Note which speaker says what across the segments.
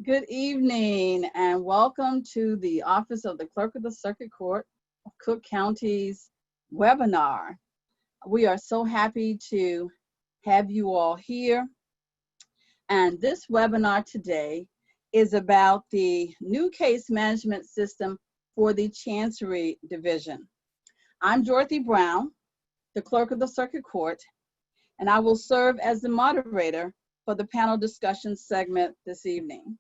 Speaker 1: Good evening and welcome to the Office of the Clerk of the Circuit Court of Cook County's webinar. We are so happy to have you all here. And this webinar today is about the new case management system for the Chancery Division. I'm Dorothy Brown, the Clerk of the Circuit Court, and I will serve as the moderator for the panel discussion segment this evening.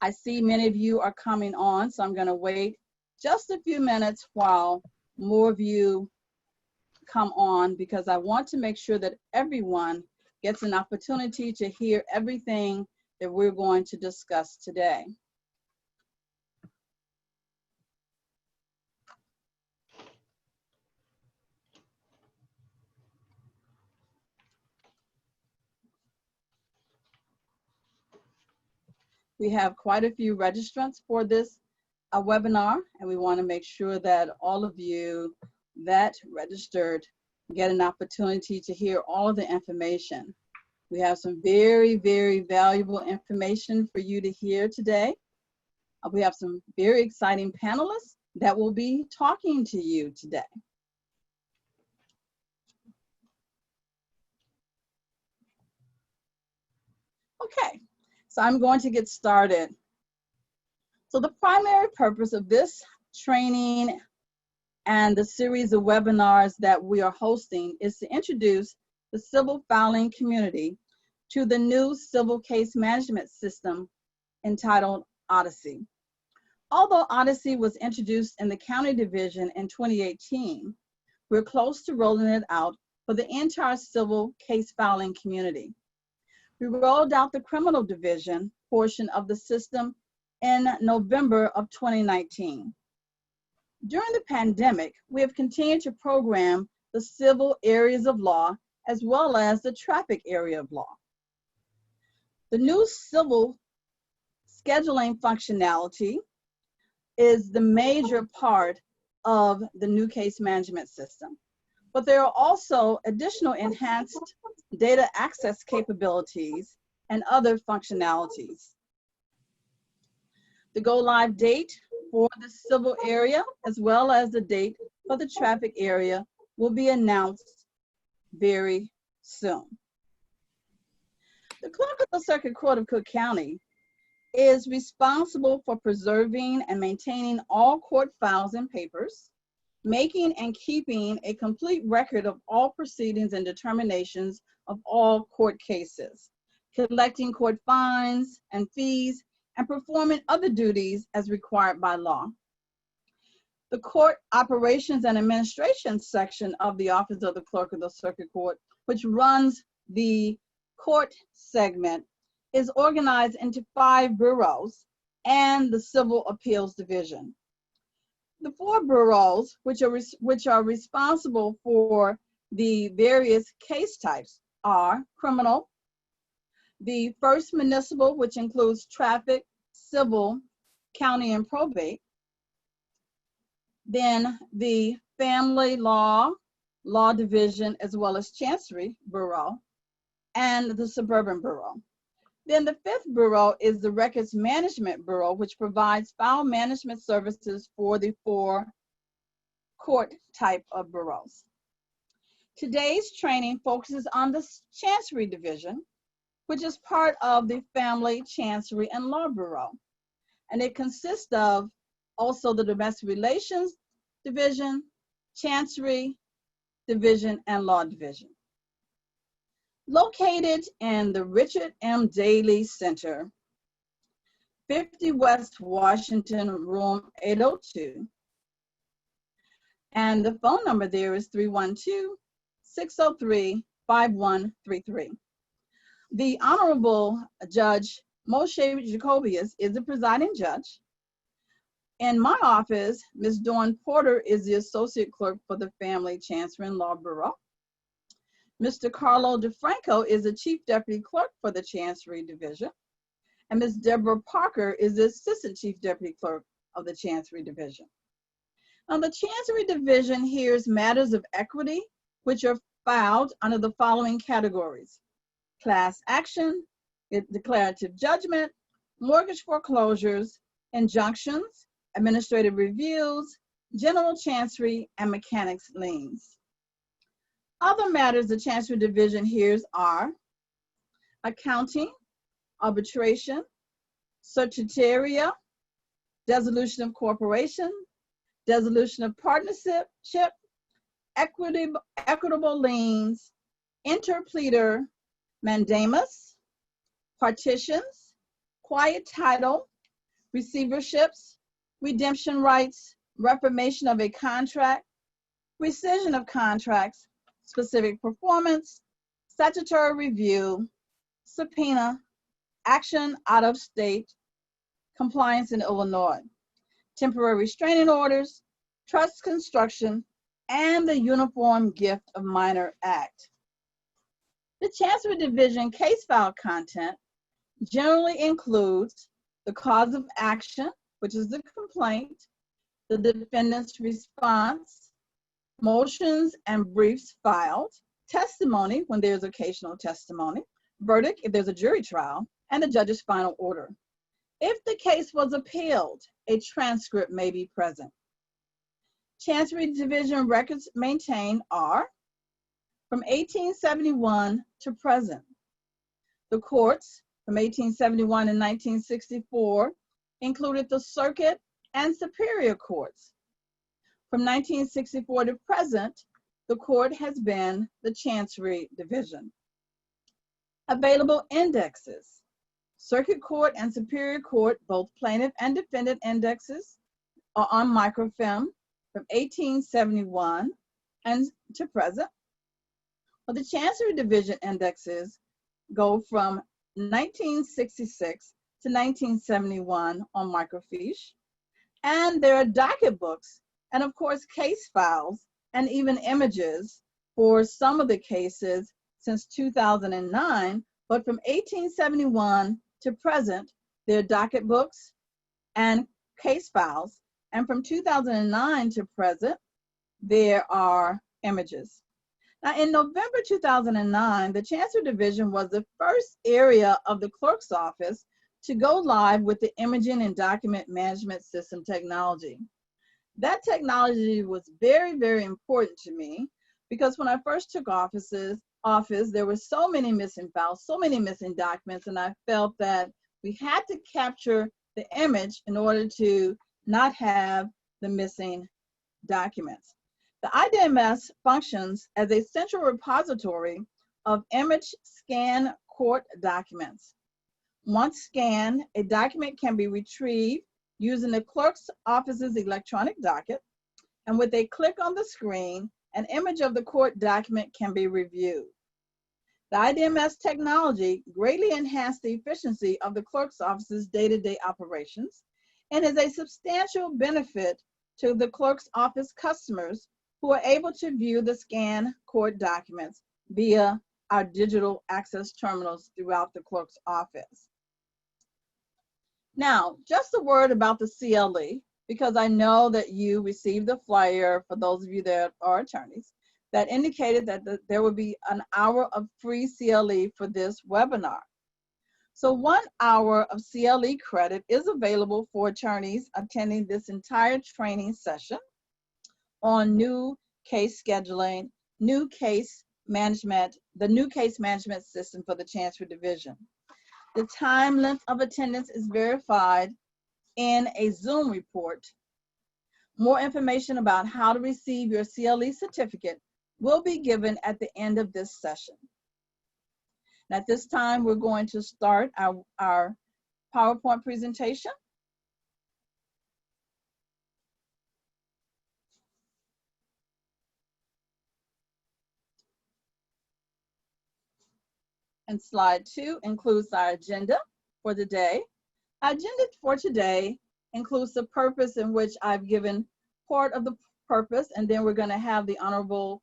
Speaker 1: I see many of you are coming on, so I'm going to wait just a few minutes while more of you come on, because I want to make sure that everyone gets an opportunity to hear everything that we're going to discuss today. We have quite a few registrants for this webinar, and we want to make sure that all of you that registered get an opportunity to hear all of the information. We have some very, very valuable information for you to hear today. We have some very exciting panelists that will be talking to you today. Okay. So I'm going to get started. So the primary purpose of this training and the series of webinars that we are hosting is to introduce the civil filing community to the new civil case management system entitled Odyssey. Although Odyssey was introduced in the county division in 2018, we're close to rolling it out for the entire civil case filing community. We rolled out the criminal division portion of the system in November of 2019. During the pandemic, we have continued to program the civil areas of law as well as the traffic area of law. The new civil scheduling functionality is the major part of the new case management system. But there are also additional enhanced data access capabilities and other functionalities. The go-live date for the civil area, as well as the date for the traffic area, will be announced very soon. The Clerk of the Circuit Court of Cook County is responsible for preserving and maintaining all court files and papers, making and keeping a complete record of all proceedings and determinations of all court cases, collecting court fines and fees, and performing other duties as required by law. The Court Operations and Administration section of the Office of the Clerk of the Circuit Court, which runs the court segment, is organized into 5 bureaus and the Civil Appeals Division. The 4 bureaus, which are responsible for the various case types, are criminal, the first municipal, which includes traffic, civil, county, and probate, then the family law division, as well as Chancery bureau, and the suburban bureau. Then the 5th bureau is the Records Management Bureau, which provides file management services for the 4 court type of bureaus. Today's training focuses on the Chancery Division, which is part of the Family, Chancery, and Law Bureau. And it consists of also the Domestic Relations Division, Chancery Division, and Law Division. Located in the Richard M. Daley Center, 50 West Washington, room 802. And the phone number there is 312-603-5133. The Honorable Judge Moshe Jacobius is the presiding judge. In my office, Ms. Dawn Porter is the Associate Clerk for the Family, Chancery, and Law Bureau. Mr. Carlo DeFranco is the Chief Deputy Clerk for the Chancery Division. And Ms. Deborah Parker is the Assistant Chief Deputy Clerk of the Chancery Division. Now, the Chancery Division hears matters of equity, which are filed under the following categories: class action, declarative judgment, mortgage foreclosures, injunctions, administrative reviews, general chancery, and mechanics liens. Other matters the Chancery Division hears are accounting, arbitration, certiorari, dissolution of corporation, dissolution of partnership, equitable liens, interpleader, mandamus, partitions, quiet title, receiverships, redemption rights, reformation of a contract, rescission of contracts, specific performance, statutory review, subpoena, action out of state, compliance in Illinois, temporary restraining orders, trust construction, and the Uniform Gift of Minor Act. The Chancery Division case file content generally includes the cause of action, which is the complaint, the defendant's response, motions and briefs filed, testimony when there's occasional testimony, verdict if there's a jury trial, and the judge's final order. If the case was appealed, a transcript may be present. Chancery Division records maintained are from 1871 to present. The courts from 1871 and 1964 included the circuit and superior courts. From 1964 to present, the court has been the Chancery Division. Available indexes. Circuit Court and Superior Court, both plaintiff and defendant indexes, are on microfilm from 1871 and to present. But the Chancery Division indexes go from 1966 to 1971 on microfiche. And there are docket books and of course case files and even images for some of the cases since 2009, but from 1871 to present, there are docket books and case files, and from 2009 to present, there are images. Now, in November 2009, the Chancery Division was the first area of the clerk's office to go live with the imaging and document management system technology. That technology was very, very important to me because when I first took office, there were so many missing files, so many missing documents, and I felt that we had to capture the image in order to not have the missing documents. The IDMS functions as a central repository of image scan court documents. Once scanned, a document can be retrieved using the clerk's office's electronic docket, and with a click on the screen, an image of the court document can be reviewed. The IDMS technology greatly enhanced the efficiency of the clerk's office's day-to-day operations and is a substantial benefit to the clerk's office customers who are able to view the scanned court documents via our digital access terminals throughout the clerk's office. Now, just a word about the CLE, because I know that you received the flyer, for those of you that are attorneys, that indicated that there would be an hour of free CLE for this webinar. So 1 hour of CLE credit is available for attorneys attending this entire training session on new case scheduling, new case management, the new case management system for the Chancery Division. The time length of attendance is verified in a Zoom report. More information about how to receive your CLE certificate will be given at the end of this session. And at this time, we're going to start our PowerPoint presentation. And slide 2 includes our agenda for the day. Our agenda for today includes the purpose, in which I've given part of the purpose, and then we're going to have the Honorable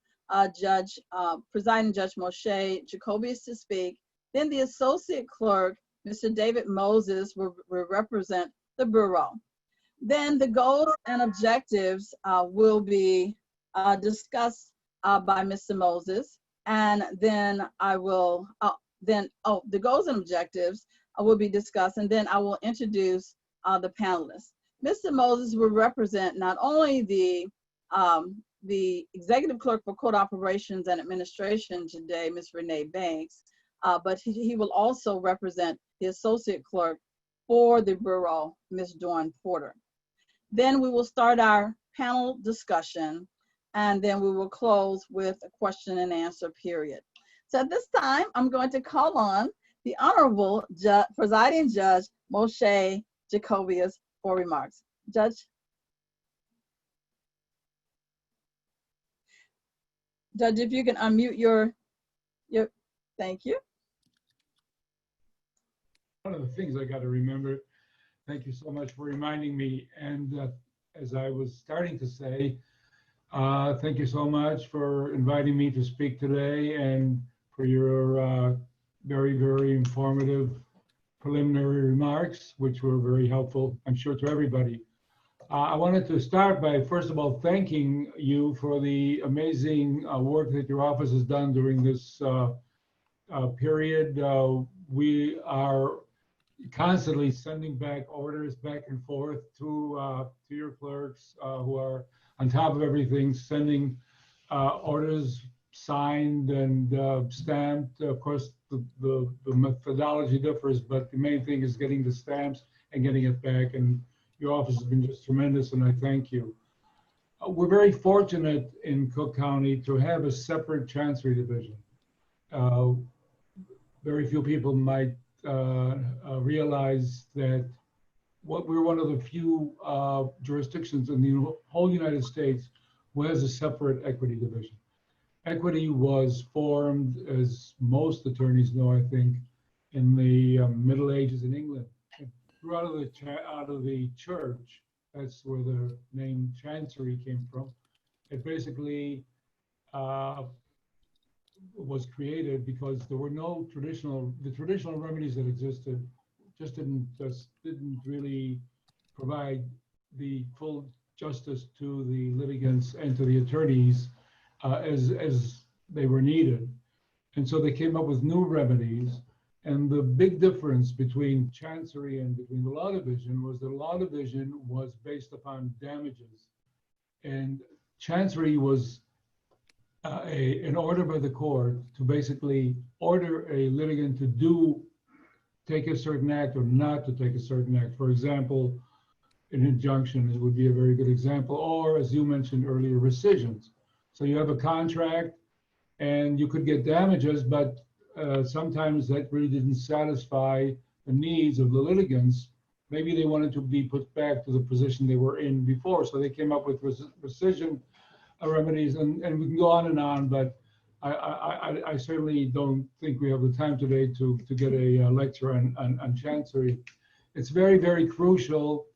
Speaker 1: Presiding Judge Moshe Jacobius to speak. Then the Associate Clerk, Mr. David Moses, will represent the Bureau. Then the goals and objectives will be discussed by Mr. Moses, and then I will Then, oh, the goals and objectives will be discussed, and then I will introduce the panelists. Mr. Moses will represent not only the executive clerk for court operations and administration today, Ms. Renee Banks, but he will also represent the associate clerk for the bureau, Ms. Dawn Porter. Then we will start our panel discussion, and then we will close with a question and answer period. So at this time, I'm going to call on the Honorable Presiding Judge Moshe Jacobius for remarks. Judge? Judge, if you can unmute your, thank you.
Speaker 2: One of the things I got to remember, thank you so much for reminding me. And as I was starting to say, thank you so much for inviting me to speak today and for your very, very informative preliminary remarks, which were very helpful, I'm sure, to everybody. I wanted to start by, first of all, thanking you for the amazing work that your office has done during this period. We are constantly sending back orders back and forth to your clerks who are on top of everything, sending orders signed and stamped. Of course, the methodology differs, but the main thing is getting the stamps and getting it back. And your office has been just tremendous, and I thank you. We're very fortunate in Cook County to have a separate Chancery division. Very few people might realize that we're one of the few jurisdictions in the whole United States who has a separate equity division. Equity was formed, as most attorneys know, I think, in the Middle Ages in England. It grew out of the church. That's where the name Chancery came from. It basically was created because there were no traditional remedies that existed just didn't really provide the full justice to the litigants and to the attorneys as they were needed. And so they came up with new remedies. And the big difference between Chancery and between the Law Division was that the Law Division was based upon damages. And Chancery was an order by the court to basically order a litigant to take a certain act or not to take a certain act. For example, an injunction would be a very good example, or as you mentioned earlier, rescissions. So you have a contract and you could get damages, but sometimes that really didn't satisfy the needs of the litigants. Maybe they wanted to be put back to the position they were in before. So they came up with rescission remedies, and we can go on, but I certainly don't think we have the time today to get a lecture on Chancery. It's very, very crucial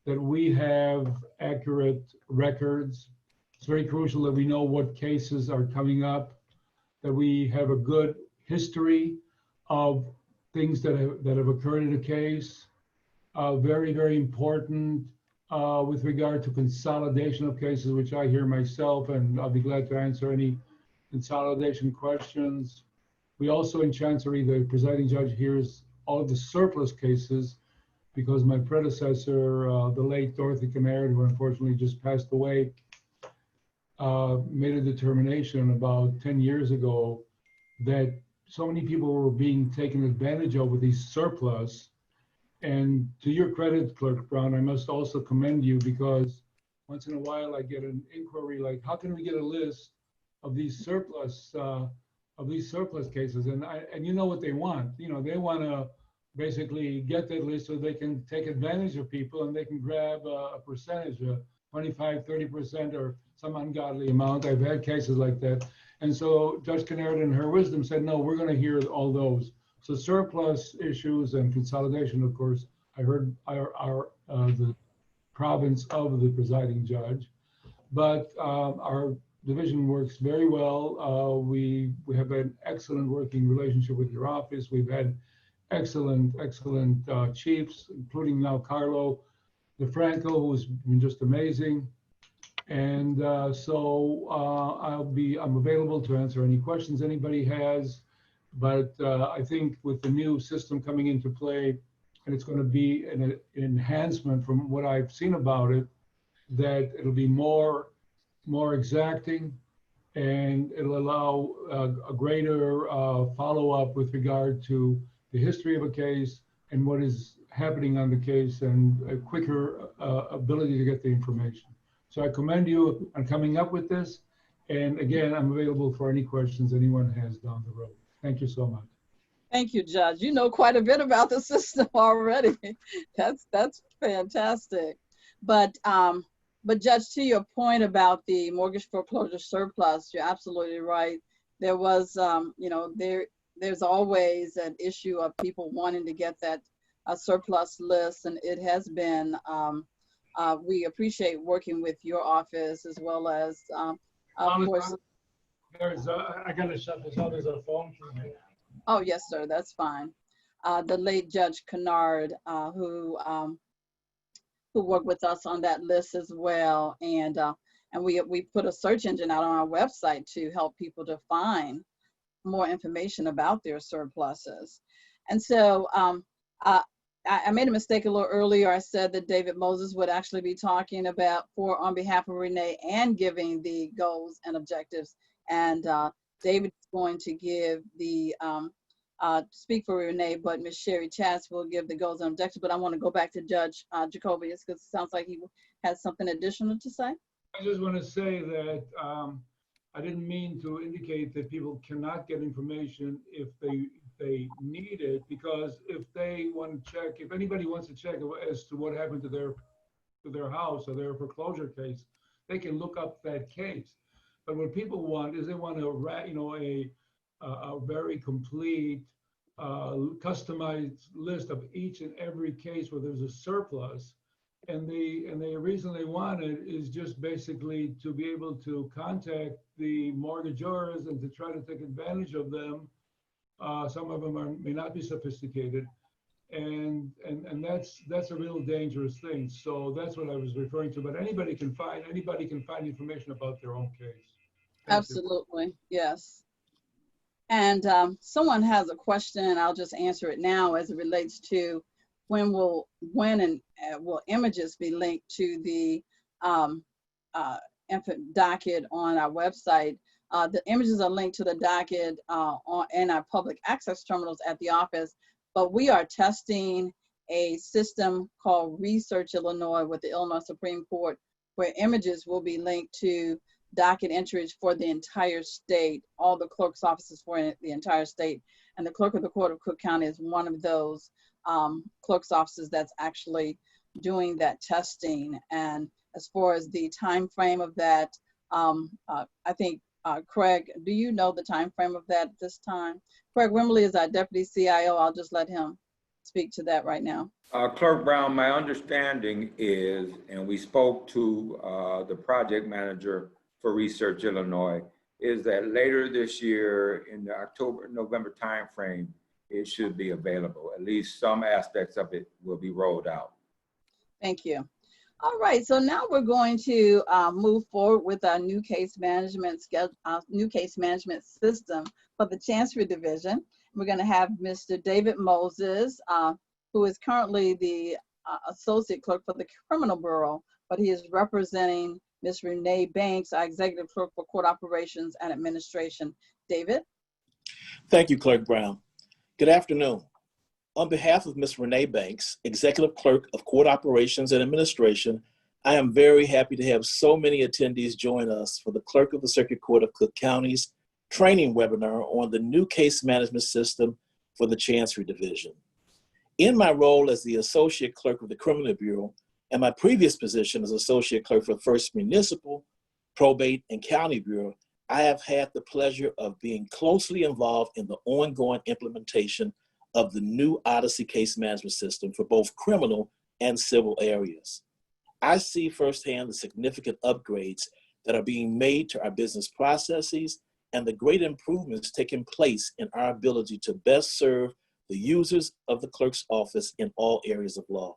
Speaker 2: that we have accurate records. It's very crucial that we know what cases are coming up, that we have a good history of things that have occurred in a case. Very, very important with regard to consolidation of cases, which I hear myself, and I'll be glad to answer any consolidation questions. We also in Chancery, the presiding judge hears all of the surplus cases because my predecessor, the late Dorothy Canard, who unfortunately just passed away, made a determination about 10 years ago that so many people were being taken advantage of with these surplus. And to your credit, Clerk Brown, I must also commend you because once in a while I get an inquiry like, how can we get a list of these surplus cases? And you know what they want? You know, they want to basically get that list so they can take advantage of people and they can grab a percentage, 25, 30%, or some ungodly amount. I've had cases like that. And so Judge Canard in her wisdom said, no, we're going to hear all those. So surplus issues and consolidation, of course, I heard are the province of the presiding judge. But our division works very well. We have an excellent working relationship with your office. We've had excellent chiefs, including now Carlo DeFranco, who's been just amazing. And so I'm available to answer any questions anybody has. But I think with the new system coming into play, and it's going to be an enhancement from what I've seen about it, that it'll be more exacting, and it'll allow a greater follow-up with regard to the history of a case and what is happening on the case, and a quicker ability to get the information. So I commend you on coming up with this. And again, I'm available for any questions anyone has down the road. Thank you so much.
Speaker 1: Thank you, Judge. You know quite a bit about the system already. That's fantastic. But Judge, to your point about the mortgage foreclosure surplus, you're absolutely right. There was, there's always an issue of people wanting to get that surplus list, and it has been. We appreciate working with your office as well as, of course.
Speaker 2: I gotta shut this off. There's a phone from me.
Speaker 1: Oh, yes, sir. That's fine. The late Judge Kennard, who worked with us on that list as well, and we put a search engine out on our website to help people to find more information about their surpluses. And so I made a mistake a little earlier. I said that David Moses would actually be talking about on behalf of Renee and giving the goals and objectives. And David is going to give the speak for Renee, but Ms. Sherry Chats will give the goals and objectives. But I want to go back to Judge Jacobius, because it sounds like he has something additional to say.
Speaker 2: I just want to say that I didn't mean to indicate that people cannot get information if they need it, because if they want to check, if anybody wants to check as to what happened to their house or their foreclosure case, they can look up that case. But what people want is they want a very complete, customized list of each and every case where there's a surplus. And the reason they want it is just basically to be able to contact the mortgagors and to try to take advantage of them. Some of them may not be sophisticated, and that's a real dangerous thing. So that's what I was referring to. But anybody can find information about their own case. Thank
Speaker 1: Absolutely,
Speaker 2: you.
Speaker 1: yes. And someone has a question, and I'll just answer it now as it relates to when will images be linked to the docket on our website. The images are linked to the docket in our public access terminals at the office, but we are testing a system called Research Illinois with the Illinois Supreme Court, where images will be linked to docket entries for the entire state, all the clerk's offices for the entire state. And the clerk of the Court of Cook County is one of those clerk's offices that's actually doing that testing. And as far as the time frame of that, I think, Craig, do you know the time frame of that at this time? Craig Wimberly is our Deputy CIO. I'll just let him speak to that right now.
Speaker 3: Clerk Brown, my understanding is, and we spoke to the project manager for Research Illinois, is that later this year in the October-November timeframe, it should be available. At least some aspects of it will be rolled out.
Speaker 1: Thank you. All right, so now we're going to move forward with our new case management system for the Chancery Division. We're going to have Mr. David Moses, who is currently the Associate Clerk for the Criminal Bureau, but he is representing Ms. Renee Banks, our Executive Clerk for Court Operations and Administration. David?
Speaker 4: Thank you, Clerk Brown. Good afternoon. On behalf of Ms. Renee Banks, Executive Clerk of Court Operations and Administration, I am very happy to have so many attendees join us for the Clerk of the Circuit Court of Cook County's training webinar on the new case management system for the Chancery Division. In my role as the Associate Clerk of the Criminal Bureau and my previous position as Associate Clerk for First Municipal, Probate, and County Bureau, I have had the pleasure of being closely involved in the ongoing implementation of the new Odyssey case management system for both criminal and civil areas. I see firsthand the significant upgrades that are being made to our business processes and the great improvements taking place in our ability to best serve the users of the clerk's office in all areas of law.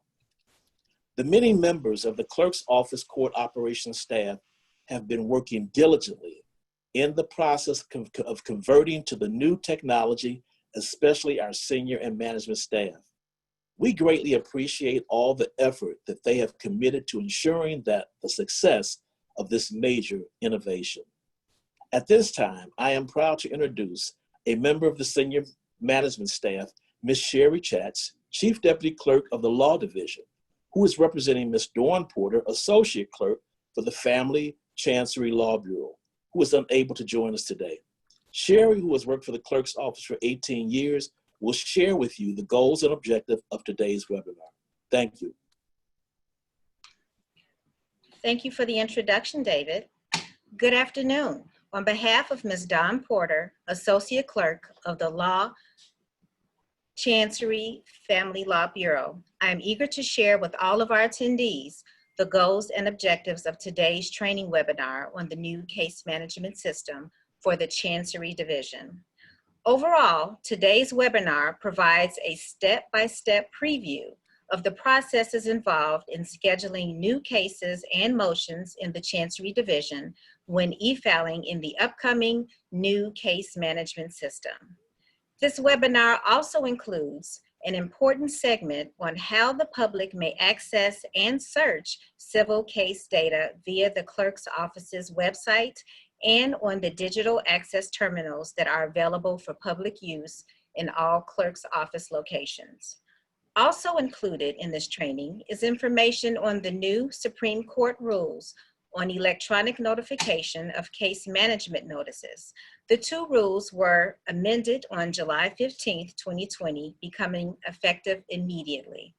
Speaker 4: The many members of the clerk's office court operations staff have been working diligently in the process of converting to the new technology especially our senior and management staff. We greatly appreciate all the effort that they have committed to ensuring that the success of this major innovation. At this time, I am proud to introduce a member of the senior management staff, Ms. Sherry Chatz, Chief Deputy Clerk of the Law Division, who is representing Ms. Dawn Porter, Associate Clerk for the Family Chancery Law Bureau, who is unable to join us today. Sherry, who has worked for the Clerk's Office for 18 years, will share with you the goals and objectives of today's webinar. Thank you.
Speaker 5: Thank you for the introduction, David. Good afternoon. On behalf of Ms. Dawn Porter, Associate Clerk of the Law Chancery Family Law Bureau, I am eager to share with all of our attendees the goals and objectives of today's training webinar on the new case management system for the Chancery Division. Overall, today's webinar provides a step-by-step preview of the processes involved in scheduling new cases and motions in the Chancery Division when e-filing in the upcoming new case management system. This webinar also includes an important segment on how the public may access and search civil case data via the Clerk's Office's website and on the digital access terminals that are available for public use in all Clerk's Office locations. Also included in this training is information on the new Supreme Court rules on electronic notification of case management notices. The two rules were amended on July 15th, 2020, becoming effective immediately.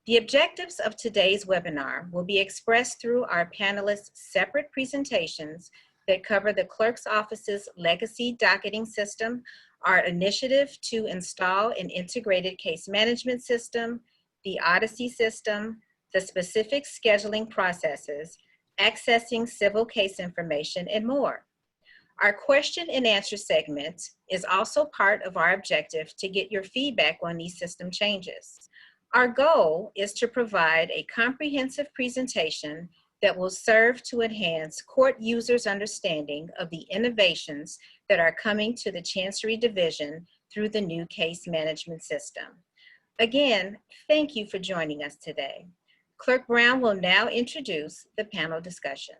Speaker 5: The objectives of today's webinar will be expressed through our panelists' separate presentations that cover the Clerk's Office's legacy docketing system, our initiative to install an integrated case management system, the Odyssey system, the specific scheduling processes, accessing civil case information, and more. Our question and answer segment is also part of our objective to get your feedback on these system changes. Our goal is to provide a comprehensive presentation that will serve to enhance court users' understanding of the innovations that are coming to the Chancery Division through the new case management system. Again, thank you for joining us today. Clerk Brown will now introduce the panel discussion.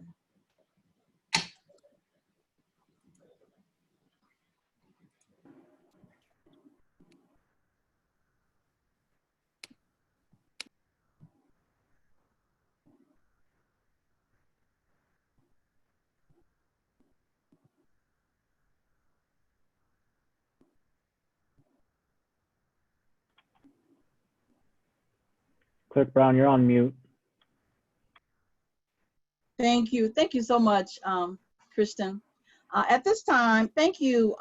Speaker 6: Clerk Brown, you're on mute.
Speaker 1: Thank you. Thank you so much, Kristen. At this time, thank you,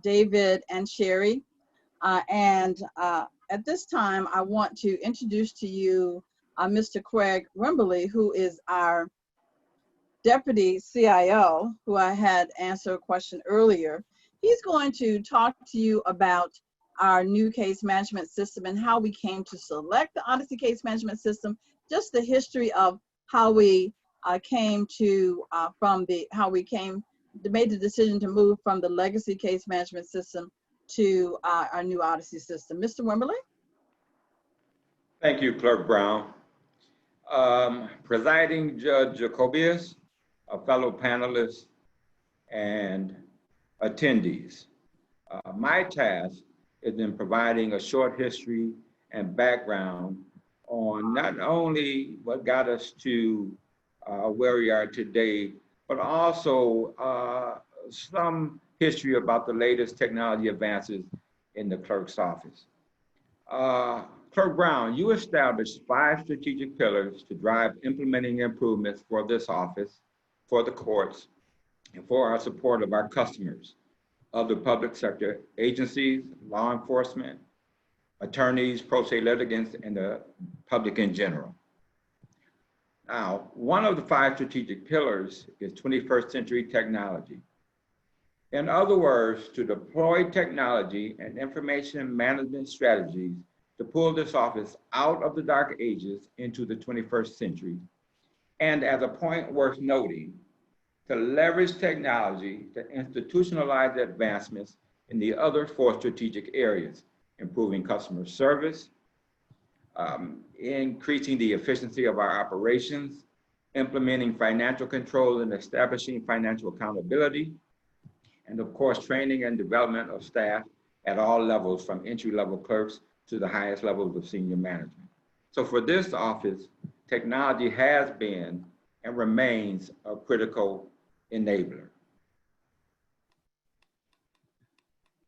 Speaker 1: David and Sherry. At this time, I want to introduce to you Mr. Craig Wimberly, who is our Deputy CIO, who I had answered a question earlier. He's going to talk to you about our new case management system and how we came to select the Odyssey case management system, just the history of how we came to made the decision to move from the legacy case management system to our new Odyssey system. Mr. Wimberly?
Speaker 3: Thank you, Clerk Brown. Presiding Judge Jacobius, fellow panelists, and attendees. My task is in providing a short history and background on not only what got us to where we are today, but also some history about the latest technology advances in the clerk's office. Clerk Brown, you established 5 strategic pillars to drive implementing improvements for this office, for the courts, and for our support of our customers, of the public sector agencies, law enforcement, attorneys, pro se litigants, and the public in general. Now, one of the 5 strategic pillars is 21st century technology. In other words, to deploy technology and information management strategies to pull this office out of the dark ages into the 21st century. And as a point worth noting, to leverage technology to institutionalize advancements in the other 4 strategic areas: improving customer service, increasing the efficiency of our operations, implementing financial controls and establishing financial accountability, and of course, training and development of staff at all levels, from entry-level clerks to the highest levels of senior management. So for this office, technology has been and remains a critical enabler.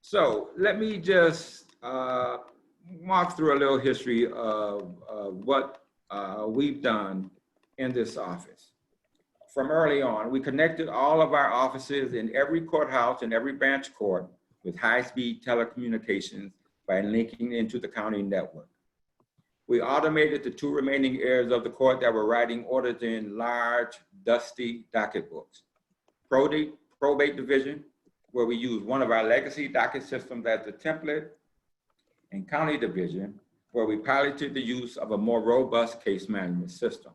Speaker 3: So let me just walk through a little history of what we've done in this office. From early on, we connected all of our offices in every courthouse and every branch court with high-speed telecommunications by linking into the county network. We automated the 2 remaining areas of the court that were writing orders in large, dusty docket books. Probate division, where we use one of our legacy docket systems as the template, and county division, where we piloted the use of a more robust case management system.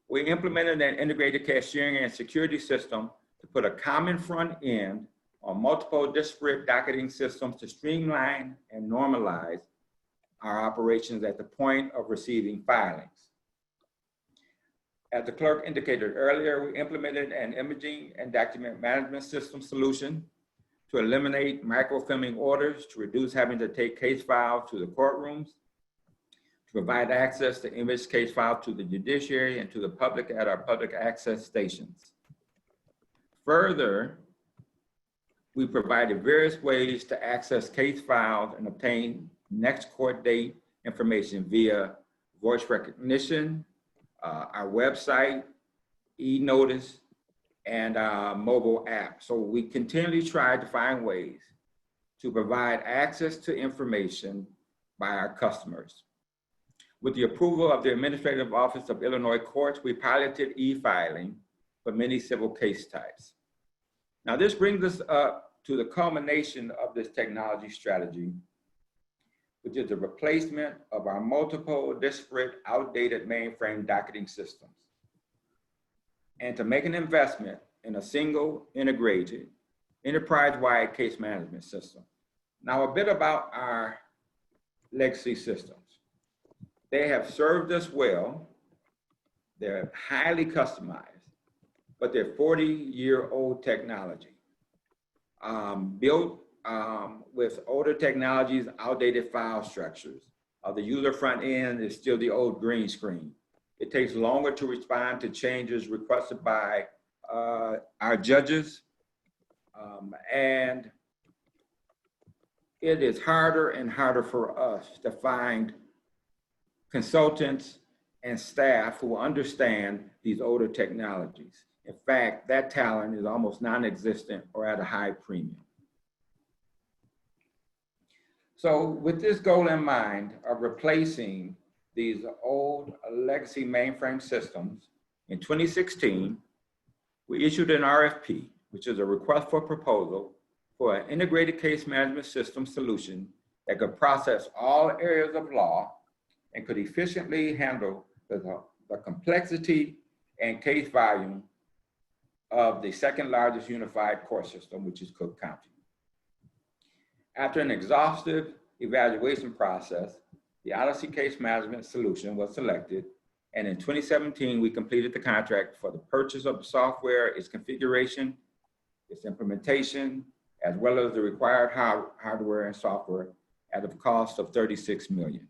Speaker 3: We implemented an integrated cashiering and security system to put a common front end on multiple disparate docketing systems to streamline and normalize our operations at the point of receiving filings. As the clerk indicated earlier, we implemented an imaging and document management system solution to eliminate microfilming orders, to reduce having to take case files to the courtrooms, to provide access to image case files to the judiciary and to the public at our public access stations. Further, we provided various ways to access case files and obtain next court date information via voice recognition, our website, e-notice, and our mobile app. So we continually try to find ways to provide access to information by our customers. With the approval of the Administrative Office of Illinois Courts, we piloted e-filing for many civil case types. Now this brings us up to the culmination of this technology strategy, which is the replacement of our multiple disparate, outdated mainframe docketing systems, and to make an investment in a single, integrated, enterprise-wide case management system. Now, a bit about our legacy systems. They have served us well. They're highly customized, but they're 40-year-old technology, built with older technologies, outdated file structures. The user front end is still the old green screen. It takes longer to respond to changes requested by our judges. And it is harder and harder for us to find consultants and staff who understand these older technologies. In fact, that talent is almost non-existent or at a high premium. So with this goal in mind of replacing these old legacy mainframe systems, in 2016, we issued an RFP, which is a request for proposal for an integrated case management system solution that could process all areas of law and could efficiently handle the complexity and case volume of the 2nd largest unified court system, which is Cook County. After an exhaustive evaluation process, the Odyssey Case Management Solution was selected, and in 2017, we completed the contract for the purchase of the software, its configuration, its implementation, as well as the required hardware and software at a cost of $36 million.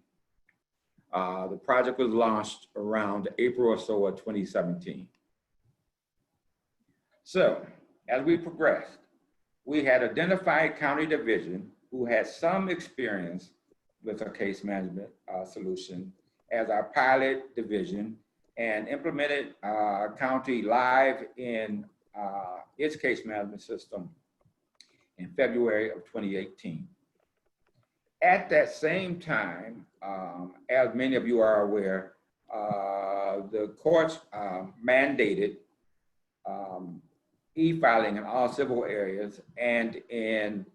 Speaker 3: The project was launched around April or so of 2017. So, as we progressed, we had identified county division who had some experience with a case management solution as our pilot division and implemented county live in its case management system in February of 2018. At that same time, as many of you are aware, the courts mandated e-filing in all civil areas, and in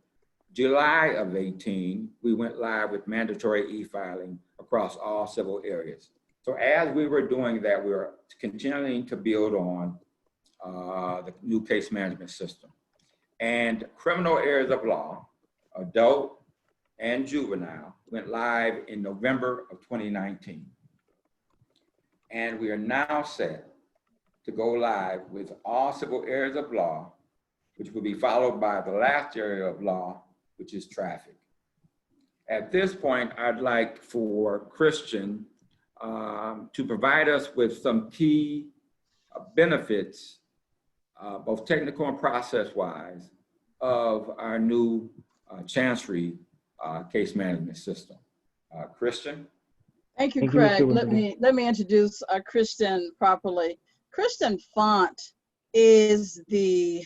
Speaker 3: July of 18, we went live with mandatory e-filing across all civil areas. So as we were doing that, we were continuing to build on the new case management system. and criminal areas of law, adult and juvenile, went live in November of 2019. And we are now set to go live with all civil areas of law, which will be followed by the last area of law, which is traffic. At this point, I'd like for Christian to provide us with some key benefits, both technical and process-wise, of our new Chancery case management system. Christian?
Speaker 1: Thank you,
Speaker 6: Thank you,
Speaker 1: Craig.
Speaker 6: Mr.
Speaker 1: Let me introduce Christian properly. Christian Font is the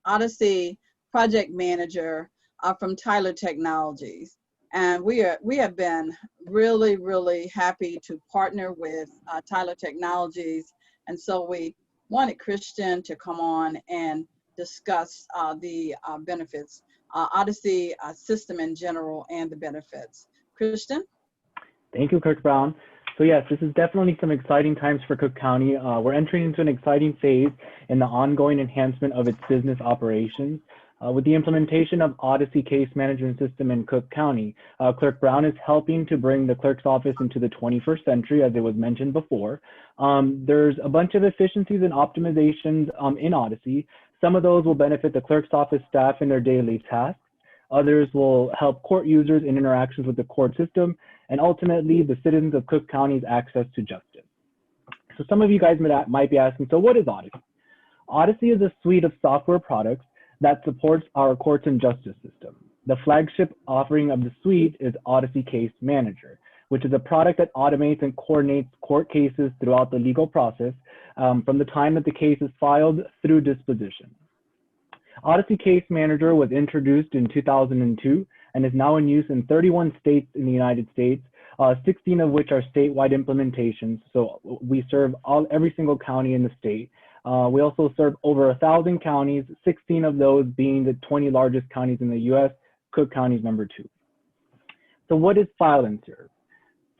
Speaker 1: Odyssey project manager from Tyler Technologies. And we have been really, really happy to partner with Tyler Technologies. And so we wanted Christian to come on and discuss the benefits, Odyssey system in general and the benefits. Christian?
Speaker 6: Thank you, Clerk Brown. So yes, this is definitely some exciting times for Cook County. We're entering into an exciting phase in the ongoing enhancement of its business operations. With the implementation of Odyssey Case Management System in Cook County, Clerk Brown is helping to bring the clerk's office into the 21st century, as it was mentioned before. There's a bunch of efficiencies and optimizations in Odyssey. Some of those will benefit the clerk's office staff in their daily tasks. Others will help court users in interactions with the court system, and ultimately the citizens of Cook County's access to justice. So some of you guys might be asking, so what is Odyssey? Odyssey is a suite of software products that supports our courts and justice system. The flagship offering of the suite is Odyssey Case Manager, which is a product that automates and coordinates court cases throughout the legal process from the time that the case is filed through disposition. Odyssey Case Manager was introduced in 2002 and is now in use in 31 states in the United States, 16 of which are statewide implementations. So we serve every single county in the state. We also serve over 1,000 counties, 16 of those being the 20 largest counties in the US. Cook County is number 2. So what is File and Serve?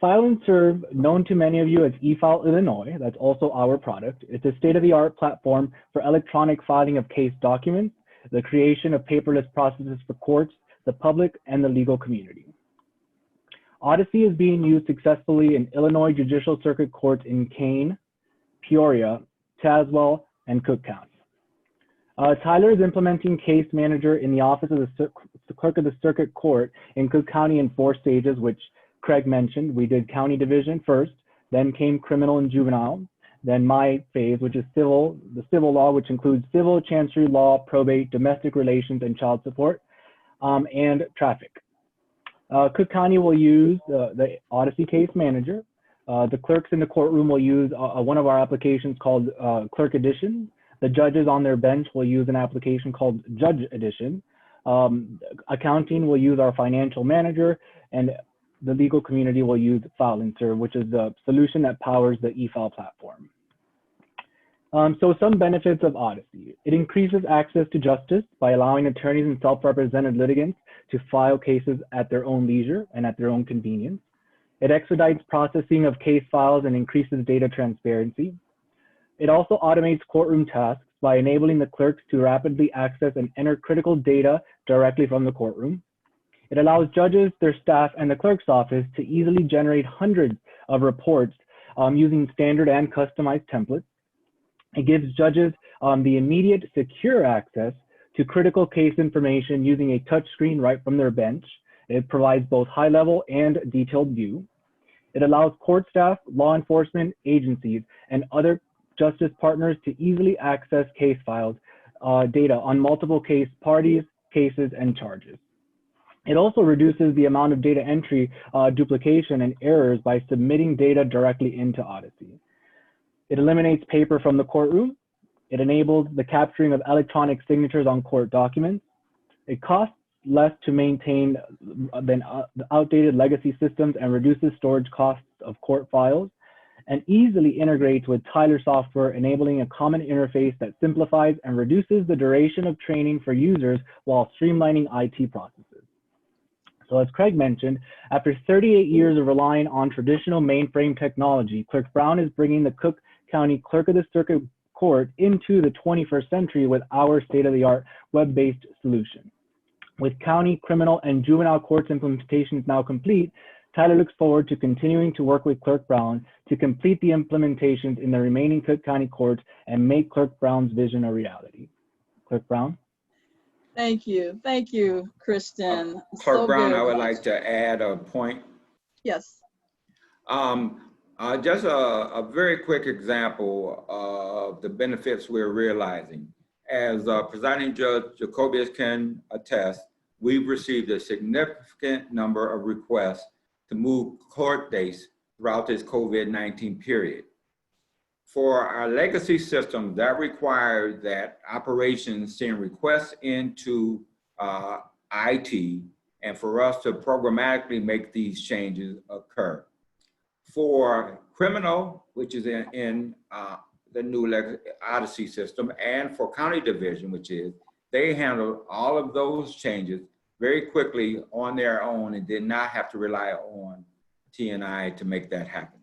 Speaker 6: File and Serve, known to many of you as eFile Illinois, that's also our product. It's a state-of-the-art platform for electronic filing of case documents, the creation of paperless processes for courts, the public, and the legal community. Odyssey is being used successfully in Illinois Judicial Circuit Courts in Kane, Peoria, Tazewell, and Cook County. Tyler is implementing Case Manager in the Office of the Clerk of the Circuit Court in Cook County in 4 stages, which Craig mentioned. We did county division first, then came criminal and juvenile, then my phase, which is civil, the civil law, which includes civil, chancery law, probate, domestic relations, and child support, and traffic. Cook County will use the Odyssey Case Manager. The clerks in the courtroom will use one of our applications called Clerk Edition. The judges on their bench will use an application called Judge Edition. Accounting will use our Financial Manager, and the legal community will use File and Serve, which is the solution that powers the eFile platform. So some benefits of Odyssey. It increases access to justice by allowing attorneys and self-represented litigants to file cases at their own leisure and at their own convenience. It expedites processing of case files and increases data transparency. It also automates courtroom tasks by enabling the clerks to rapidly access and enter critical data directly from the courtroom. It allows judges, their staff, and the clerk's office to easily generate hundreds of reports using standard and customized templates. It gives judges the immediate, secure access to critical case information using a touchscreen right from their bench. It provides both high-level and detailed view. It allows court staff, law enforcement agencies, and other justice partners to easily access case files, data on multiple case parties, cases, and charges. It also reduces the amount of data entry, duplication, and errors by submitting data directly into Odyssey. It eliminates paper from the courtroom. It enables the capturing of electronic signatures on court documents. It costs less to maintain than outdated legacy systems and reduces storage costs of court files, and easily integrates with Tyler software, enabling a common interface that simplifies and reduces the duration of training for users while streamlining IT processes. So as Craig mentioned, after 38 years of relying on traditional mainframe technology, Clerk Brown is bringing the Cook County Clerk of the Circuit court into the 21st century with our state-of-the-art web-based solution. With county, criminal, and juvenile courts implementations now complete, Tyler looks forward to continuing to work with Clerk Brown to complete the implementations in the remaining Cook County courts and make Clerk Brown's vision a reality. Clerk Brown?
Speaker 1: Thank you. Thank you, Christian.
Speaker 3: Clerk
Speaker 1: So
Speaker 3: Brown,
Speaker 1: very
Speaker 3: I would
Speaker 1: much.
Speaker 3: like to add a point.
Speaker 1: Yes.
Speaker 3: Just a very quick example of the benefits we're realizing. As Presiding Judge Jacobius can attest, we've received a significant number of requests to move court dates throughout this COVID-19 period. For our legacy system, that required that operations send requests into IT and for us to programmatically make these changes occur. For criminal, which is in the new Odyssey system, and for county division, which is, they handled all of those changes very quickly on their own and did not have to rely on T&I to make that happen.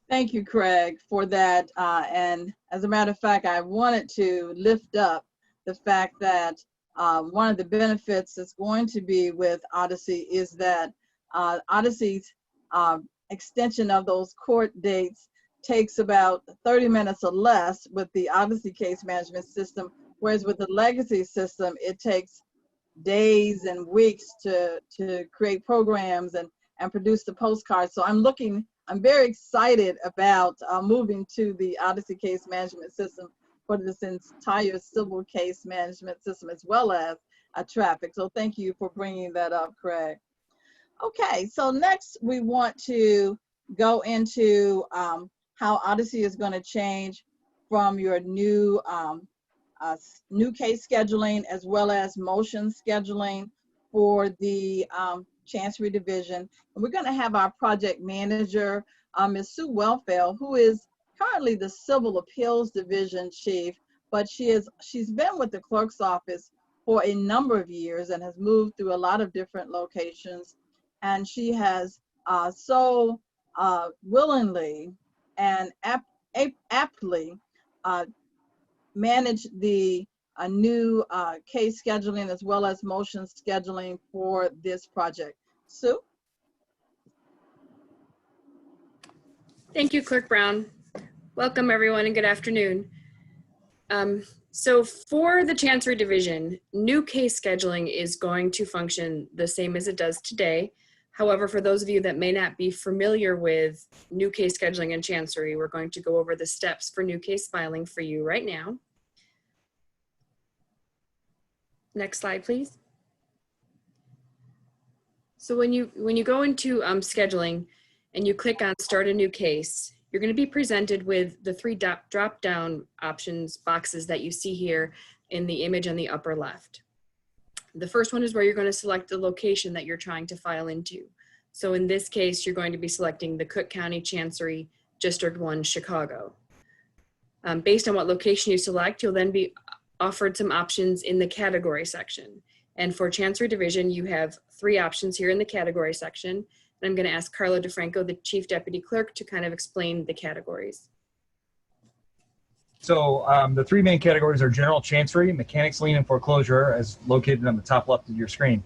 Speaker 1: Thank you, Craig, for that. And as a matter of fact, I wanted to lift up the fact that one of the benefits that's going to be with Odyssey is that Odyssey's extension of those court dates takes about 30 minutes or less with the Odyssey case management system, whereas with the legacy system, it takes days and weeks to create programs and produce the postcards. So I'm very excited about moving to the Odyssey case management system for this entire civil case management system as well as traffic. So thank you for bringing that up, Craig. Okay, so next we want to go into how Odyssey is going to change from your new case scheduling as well as motion scheduling for the Chancery Division. And we're going to have our project manager, Ms. Sue Wellfeld, who is currently the Civil Appeals Division Chief, but she's been with the clerk's office for a number of years and has moved through a lot of different locations. And she has so willingly and aptly managed the new case scheduling as well as motion scheduling for this project. Sue?
Speaker 7: Thank you, Clerk Brown. Welcome, everyone, and good afternoon. So for the Chancery Division, new case scheduling is going to function the same as it does today. However, for those of you that may not be familiar with new case scheduling in Chancery, we're going to go over the steps for new case filing for you right now. Next slide, please. So when you go into scheduling and you click on Start a New Case, you're going to be presented with the three drop-down options boxes that you see here in the image on the upper left. The first one is where you're going to select the location that you're trying to file into. So in this case, you're going to be selecting the Cook County Chancery, District 1, Chicago. Based on what location you select, you'll then be offered some options in the category section. And for Chancery Division, you have three options here in the category section. And I'm going to ask Carla DeFranco, the Chief Deputy Clerk, to kind of explain the categories.
Speaker 8: So the three main categories are general chancery, mechanics lien, and foreclosure, as located on the top left of your screen.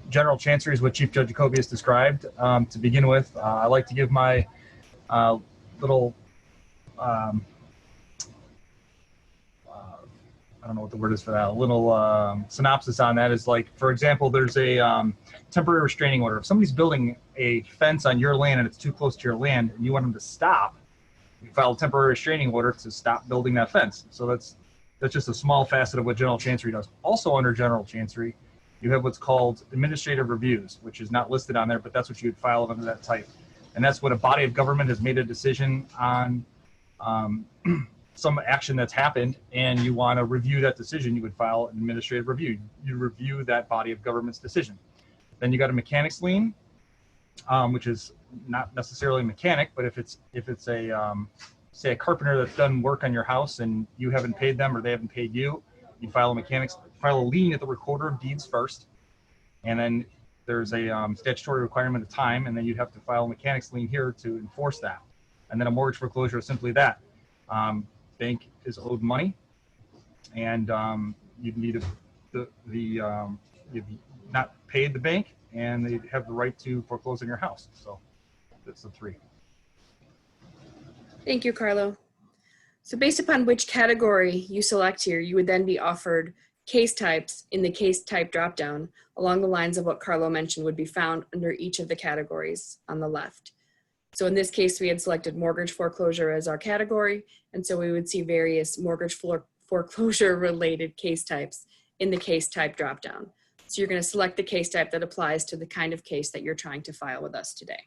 Speaker 8: General chancery is what Chief Judge Jacobius described. To begin with, I like to give my little, I don't know what the word is for that, a little synopsis on that is like, for example, there's a temporary restraining order. If somebody's building a fence on your land and it's too close to your land and you want them to stop, you file a temporary restraining order to stop building that fence. So that's just a small facet of what general chancery does. Also under general chancery, you have what's called administrative reviews, which is not listed on there, but that's what you would file under that type. And that's when a body of government has made a decision on some action that's happened and you want to review that decision, you would file an administrative review. You review that body of government's decision. Then you got a mechanics lien, which is not necessarily a mechanic, but if it's a say a carpenter that's done work on your house and you haven't paid them or they haven't paid you, you file a lien at the recorder of deeds first, and then there's a statutory requirement of time, and then you'd have to file a mechanics lien here to enforce that. And then a mortgage foreclosure is simply that. bank is owed money, and you'd need you'd not paid the bank, and they have the right to foreclose on your house. So that's the three.
Speaker 7: Thank you, Carlo. So based upon which category you select here, you would then be offered case types in the case type dropdown along the lines of what Carlo mentioned would be found under each of the categories on the left. So in this case, we had selected mortgage foreclosure as our category, and so we would see various mortgage foreclosure related case types in the case type dropdown. So you're going to select the case type that applies to the kind of case that you're trying to file with us today.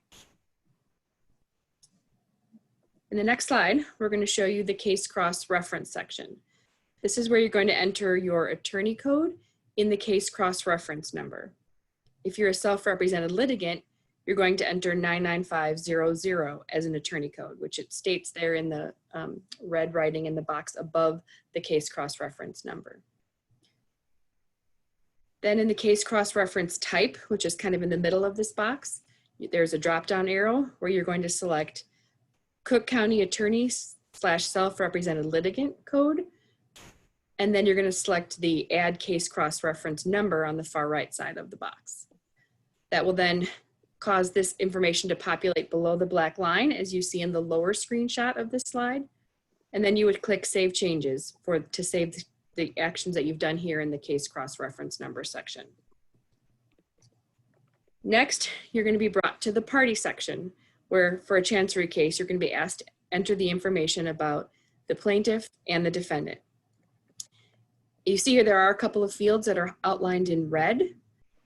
Speaker 7: In the next slide, we're going to show you the case cross-reference section. This is where you're going to enter your attorney code in the case cross-reference number. If you're a self-represented litigant, you're going to enter 99500 as an attorney code, which it states there in the red writing in the box above the case cross-reference number. Then in the case cross-reference type, which is kind of in the middle of this box, there's a drop-down arrow where you're going to select Cook County Attorney / self-represented litigant code. And then you're going to select the add case cross-reference number on the far right side of the box. That will then cause this information to populate below the black line as you see in the lower screenshot of this slide. And then you would click Save Changes to save the actions that you've done here in the case cross-reference number section. Next, you're going to be brought to the party section, where for a chancery case, you're going to be asked to enter the information about the plaintiff and the defendant. You see here there are a couple of fields that are outlined in red.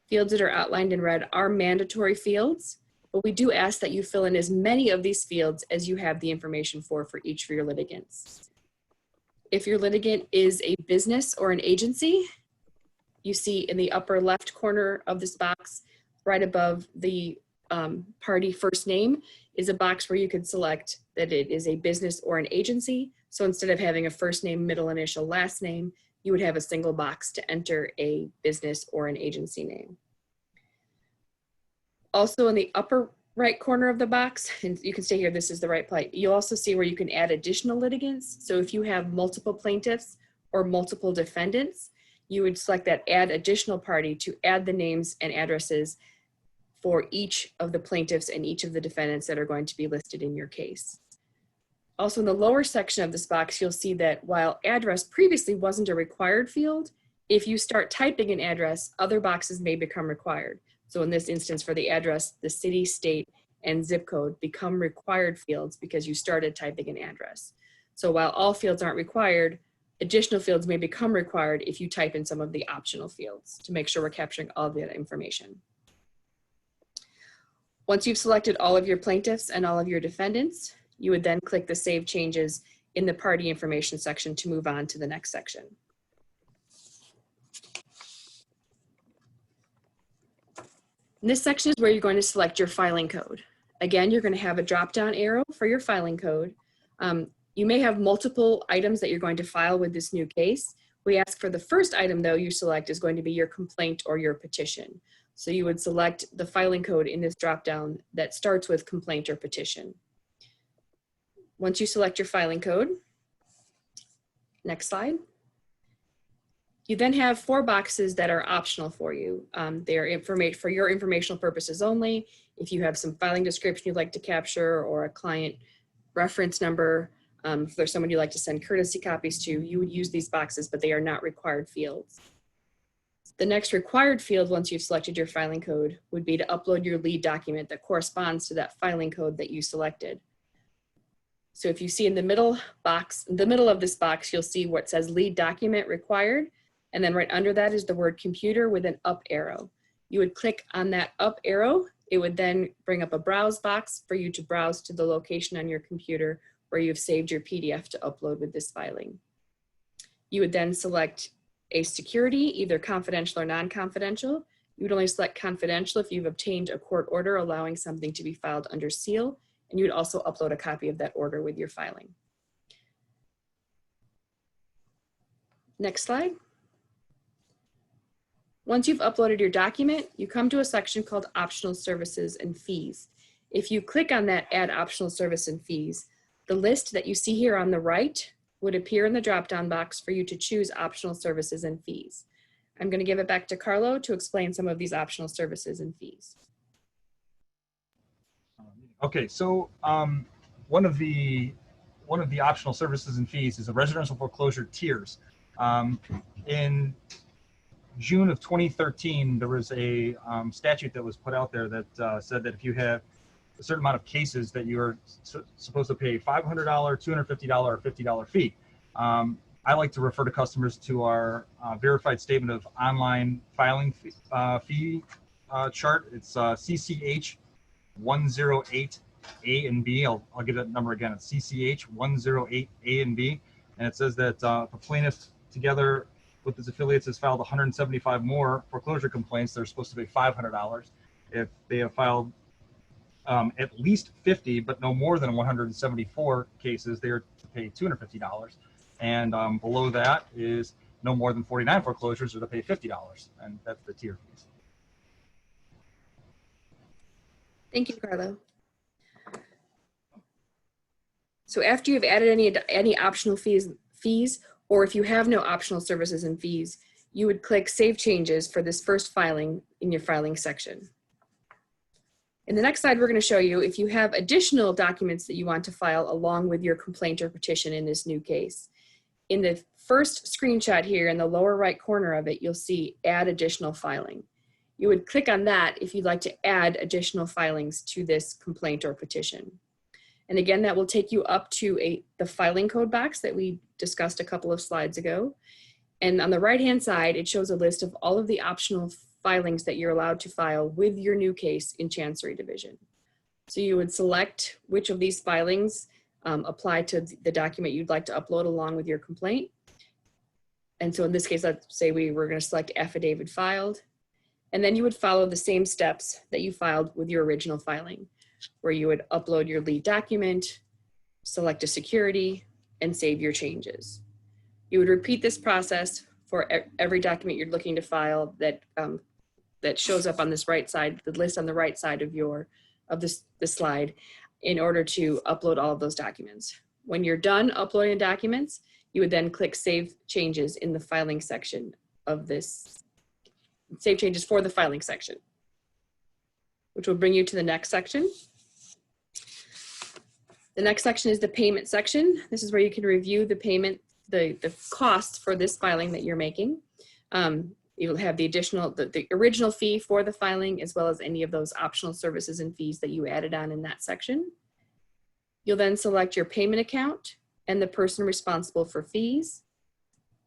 Speaker 7: Fields that are outlined in red are mandatory fields, but we do ask that you fill in as many of these fields as you have the information for each of your litigants. If your litigant is a business or an agency, you see in the upper left corner of this box, right above the party first name, is a box where you could select that it is a business or an agency. So instead of having a first name, middle initial, last name, you would have a single box to enter a business or an agency name. Also in the upper right corner of the box, and you can stay here, this is the right place, you'll also see where you can add additional litigants. So if you have multiple plaintiffs or multiple defendants, you would select that add additional party to add the names and addresses for each of the plaintiffs and each of the defendants that are going to be listed in your case. Also in the lower section of this box, you'll see that while address previously wasn't a required field, if you start typing an address, other boxes may become required. So in this instance for the address, the city, state, and zip code become required fields because you started typing an address. So while all fields aren't required, additional fields may become required if you type in some of the optional fields to make sure we're capturing all of that information. Once you've selected all of your plaintiffs and all of your defendants, you would then click the Save Changes in the party information section to move on to the next section. And this section is where you're going to select your filing code. Again, you're going to have a drop-down arrow for your filing code. You may have multiple items that you're going to file with this new case. We ask for the first item, though, you select is going to be your complaint or your petition. So you would select the filing code in this drop-down that starts with complaint or petition. Once you select your filing code, next slide, you then have 4 boxes that are optional for you. They're for your informational purposes only. If you have some filing description you'd like to capture or a client reference number, if there's someone you'd like to send courtesy copies to, you would use these boxes, but they are not required fields. The next required field, once you've selected your filing code, would be to upload your lead document that corresponds to that filing code that you selected. So if you see in the middle box, in the middle of this box, you'll see what says lead document required. And then right under that is the word computer with an up arrow. You would click on that up arrow. It would then bring up a browse box for you to browse to the location on your computer where you've saved your PDF to upload with this filing. You would then select a security, either confidential or non-confidential. You would only select confidential if you've obtained a court order allowing something to be filed under seal, and you would also upload a copy of that order with your filing. Next slide. Once you've uploaded your document, you come to a section called Optional Services and Fees. If you click on that Add Optional Service and Fees, The list that you see here on the right would appear in the drop-down box for you to choose optional services and fees. I'm going to give it back to Carlo to explain some of these optional services and fees.
Speaker 8: Okay, so one of the optional services and fees is the residential foreclosure tiers. In June of 2013, there was a statute that was put out there that said that if you have a certain amount of cases that you're supposed to pay $500, $250, or $50 fee. I like to refer to customers to our verified statement of online filing fee chart. It's CCH 108 A and B. I'll give that number again. It's CCH 108 A and B. And it says that if a plaintiff together with his affiliates has filed 175 more foreclosure complaints, they're supposed to pay $500. If they have filed at least 50, but no more than 174 cases, they are to pay $250. And below that is no more than 49 foreclosures, or to pay $50. And that's the tier fees.
Speaker 7: Thank you, Carlo. So after you've added any optional fees, or if you have no optional services and fees, you would click Save Changes for this first filing in your filing section. In the next slide, we're going to show you if you have additional documents that you want to file along with your complaint or petition in this new case. In the first screenshot here in the lower right corner of it, you'll see Add Additional Filing. You would click on that if you'd like to add additional filings to this complaint or petition. And again, that will take you up to the filing code box that we discussed a couple of slides ago. And on the right-hand side, it shows a list of all of the optional filings that you're allowed to file with your new case in Chancery Division. So you would select which of these filings apply to the document you'd like to upload along with your complaint. And so in this case, let's say we were going to select affidavit filed, and then you would follow the same steps that you filed with your original filing, where you would upload your lead document, select a security, and save your changes. You would repeat this process for every document you're looking to file that that shows up on this right side, the list on the right side of this slide, in order to upload all of those documents. When you're done uploading the documents, you would then click Save Changes in the filing section of this, Save Changes for the filing section, which will bring you to the next section. The next section is the payment section. This is where you can review the payment, the costs for this filing that you're making. You'll have the original fee for the filing, as well as any of those optional services and fees that you added on in that section. You'll then select your payment account and the person responsible for fees.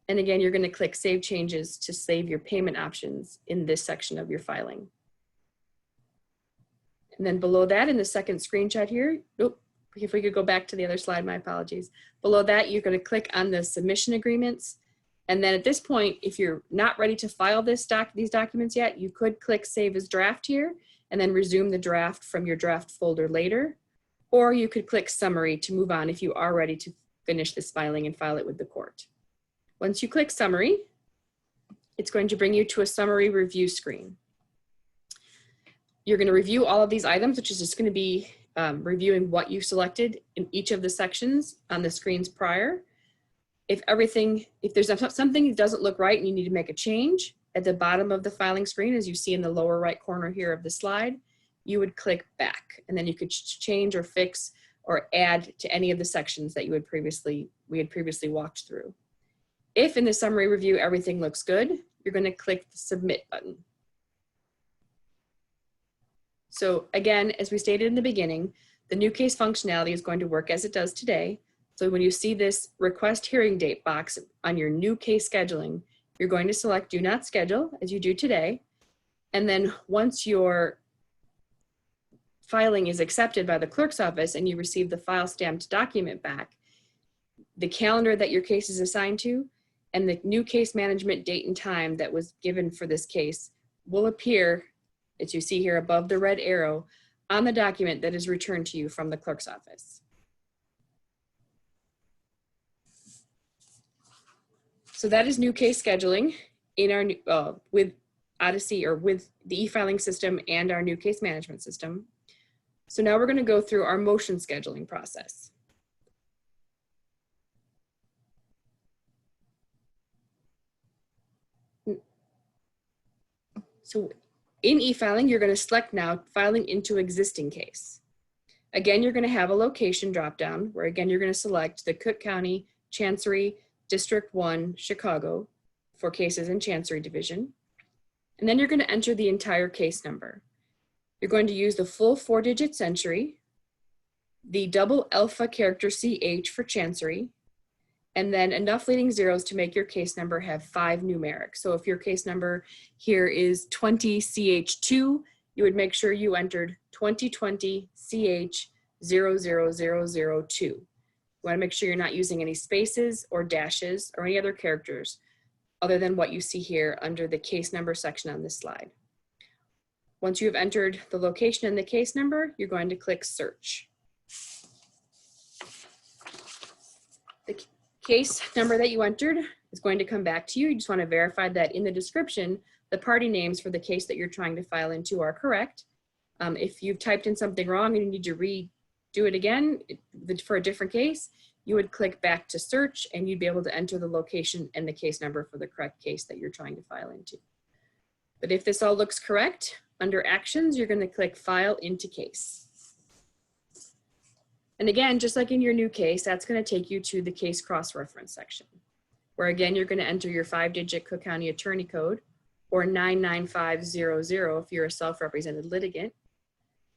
Speaker 7: And again, you're going to click Save Changes to save your payment options in this section of your filing. And then below that, in the second screenshot here, if we could go back to the other slide, my apologies. Below that, you're going to click on the submission agreements. And then at this point, if you're not ready to file these documents yet, you could click Save as Draft here and then resume the draft from your draft folder later. Or you could click Summary to move on if you are ready to finish this filing and file it with the court. Once you click Summary, it's going to bring you to a summary review screen. You're going to review all of these items, which is just going to be reviewing what you selected in each of the sections on the screens prior. If there's something that doesn't look right and you need to make a change, at the bottom of the filing screen, as you see in the lower right corner here of the slide, you would click Back, and then you could change or fix or add to any of the sections that we had previously walked through. If in the summary review everything looks good, you're going to click the Submit button. So again, as we stated in the beginning, the new case functionality is going to work as it does today. So when you see this Request Hearing Date box on your new case scheduling, you're going to select Do Not Schedule, as you do today. And then once your filing is accepted by the clerk's office and you receive the file stamped document back, the calendar that your case is assigned to and the new case management date and time that was given for this case will appear, as you see here above the red arrow, on the document that is returned to you from the clerk's office. So that is new case scheduling in our with Odyssey, or with the e-filing system and our new case management system. So now we're going to go through our motion scheduling process. So in e-filing, you're going to select now filing into existing case. Again, you're going to have a location dropdown where again, you're going to select the Cook County, Chancery, District 1, Chicago for cases in Chancery Division. And then you're going to enter the entire case number. You're going to use the full 4-digit century, the double alpha character CH for Chancery, and then enough leading zeros to make your case number have 5 numeric. So if your case number here is 20CH2, you would make sure you entered 2020CH00002. You want to make sure you're not using any spaces or dashes or any other characters other than what you see here under the case number section on this slide. Once you have entered the location and the case number, you're going to click search. The case number that you entered is going to come back to you. You just want to verify that in the description, the party names for the case that you're trying to file into are correct. If you've typed in something wrong and you need to redo it again for a different case, you would click back to search and you'd be able to enter the location and the case number for the correct case that you're trying to file into. But if this all looks correct, under actions, you're going to click file into case. And again, just like in your new case, that's going to take you to the case cross-reference section, where again, you're going to enter your 5-digit Cook County Attorney Code, or 99500 if you're a self-represented litigant.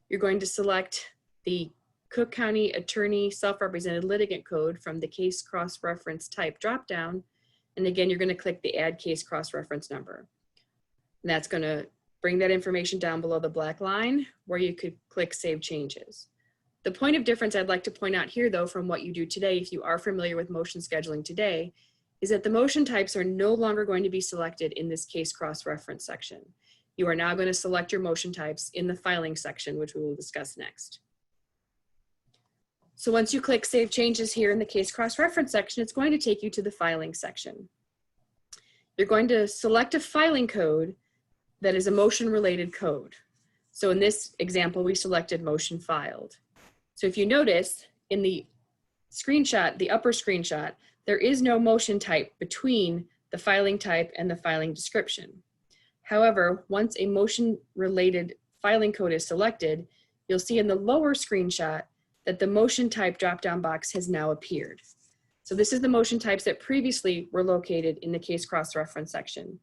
Speaker 7: You're going to select the Cook County Attorney Self-Represented Litigant Code from the Case Cross-Reference Type dropdown. And again, you're going to click the Add Case Cross-Reference Number. And that's going to bring that information down below the black line where you could click Save Changes. The point of difference I'd like to point out here, though, from what you do today, if you are familiar with motion scheduling today, is that the motion types are no longer going to be selected in this case cross-reference section. You are now going to select your motion types in the filing section, which we will discuss next. So once you click Save Changes here in the case cross-reference section, it's going to take you to the filing section. You're going to select a filing code that is a motion-related code. So in this example, we selected motion filed. So if you notice in the screenshot, the upper screenshot, there is no motion type between the filing type and the filing description. However, once a motion-related filing code is selected, you'll see in the lower screenshot that the motion type drop-down box has now appeared. So this is the motion types that previously were located in the case cross-reference section.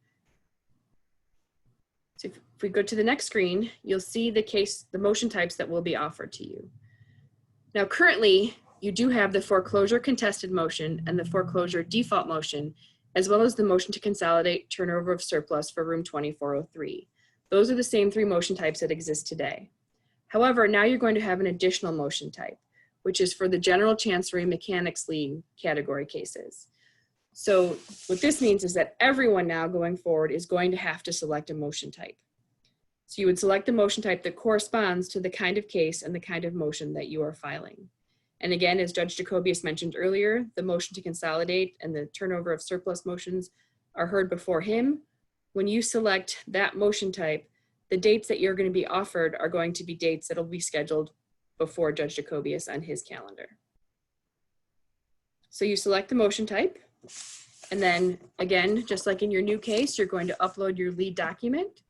Speaker 7: So if we go to the next screen, you'll see the motion types that will be offered to you. Now currently, you do have the foreclosure contested motion and the foreclosure default motion, as well as the motion to consolidate turnover of surplus for room 2403. Those are the same 3 motion types that exist today. However, now you're going to have an additional motion type, which is for the general chancery mechanics lien category cases. So what this means is that everyone now going forward is going to have to select a motion type. So you would select the motion type that corresponds to the kind of case and the kind of motion that you are filing. And again, as Judge Jacobius mentioned earlier, the motion to consolidate and the turnover of surplus motions are heard before him. When you select that motion type, the dates that you're going to be offered are going to be dates that will be scheduled before Judge Jacobius on his calendar. So you select the motion type, and then again, just like in your new case, you're going to upload your lead document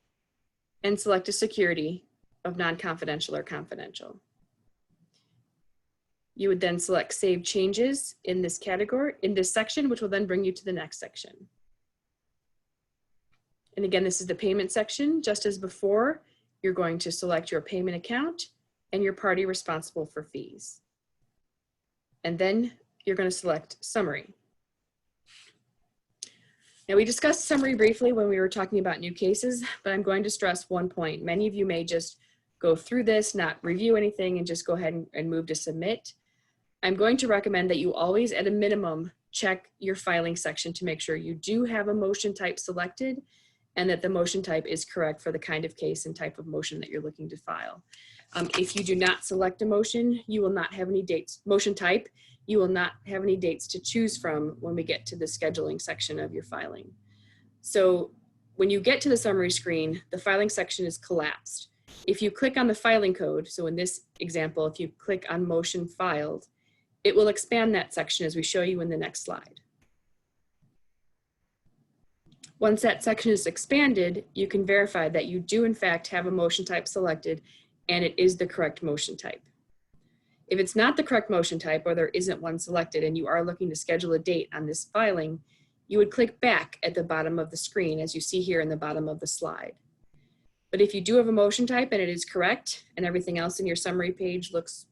Speaker 7: and select a security of non-confidential or confidential. You would then select Save Changes in this category, in this section, which will then bring you to the next section. And again, this is the payment section. Just as before, you're going to select your payment account and your party responsible for fees. And then you're going to select Summary. Now, we discussed Summary briefly when we were talking about new cases, but I'm going to stress one point. Many of you may just go through this, not review anything, and just go ahead and move to submit. I'm going to recommend that you always, at a minimum, check your filing section to make sure you do have a motion type selected and that the motion type is correct for the kind of case and type of motion that you're looking to file. If you do not select a motion, you will not have any dates, motion type, you will not have any dates to choose from when we get to the scheduling section of your filing. So when you get to the summary screen, the filing section is collapsed. If you click on the filing code, so in this example, if you click on motion filed, it will expand that section as we show you in the next slide. Once that section is expanded, you can verify that you do in fact have a motion type selected and it is the correct motion type. If it's not the correct motion type or there isn't one selected and you are looking to schedule a date on this filing, you would click back at the bottom of the screen as you see here in the bottom of the slide. But if you do have a motion type and it is correct and everything else in your summary page looks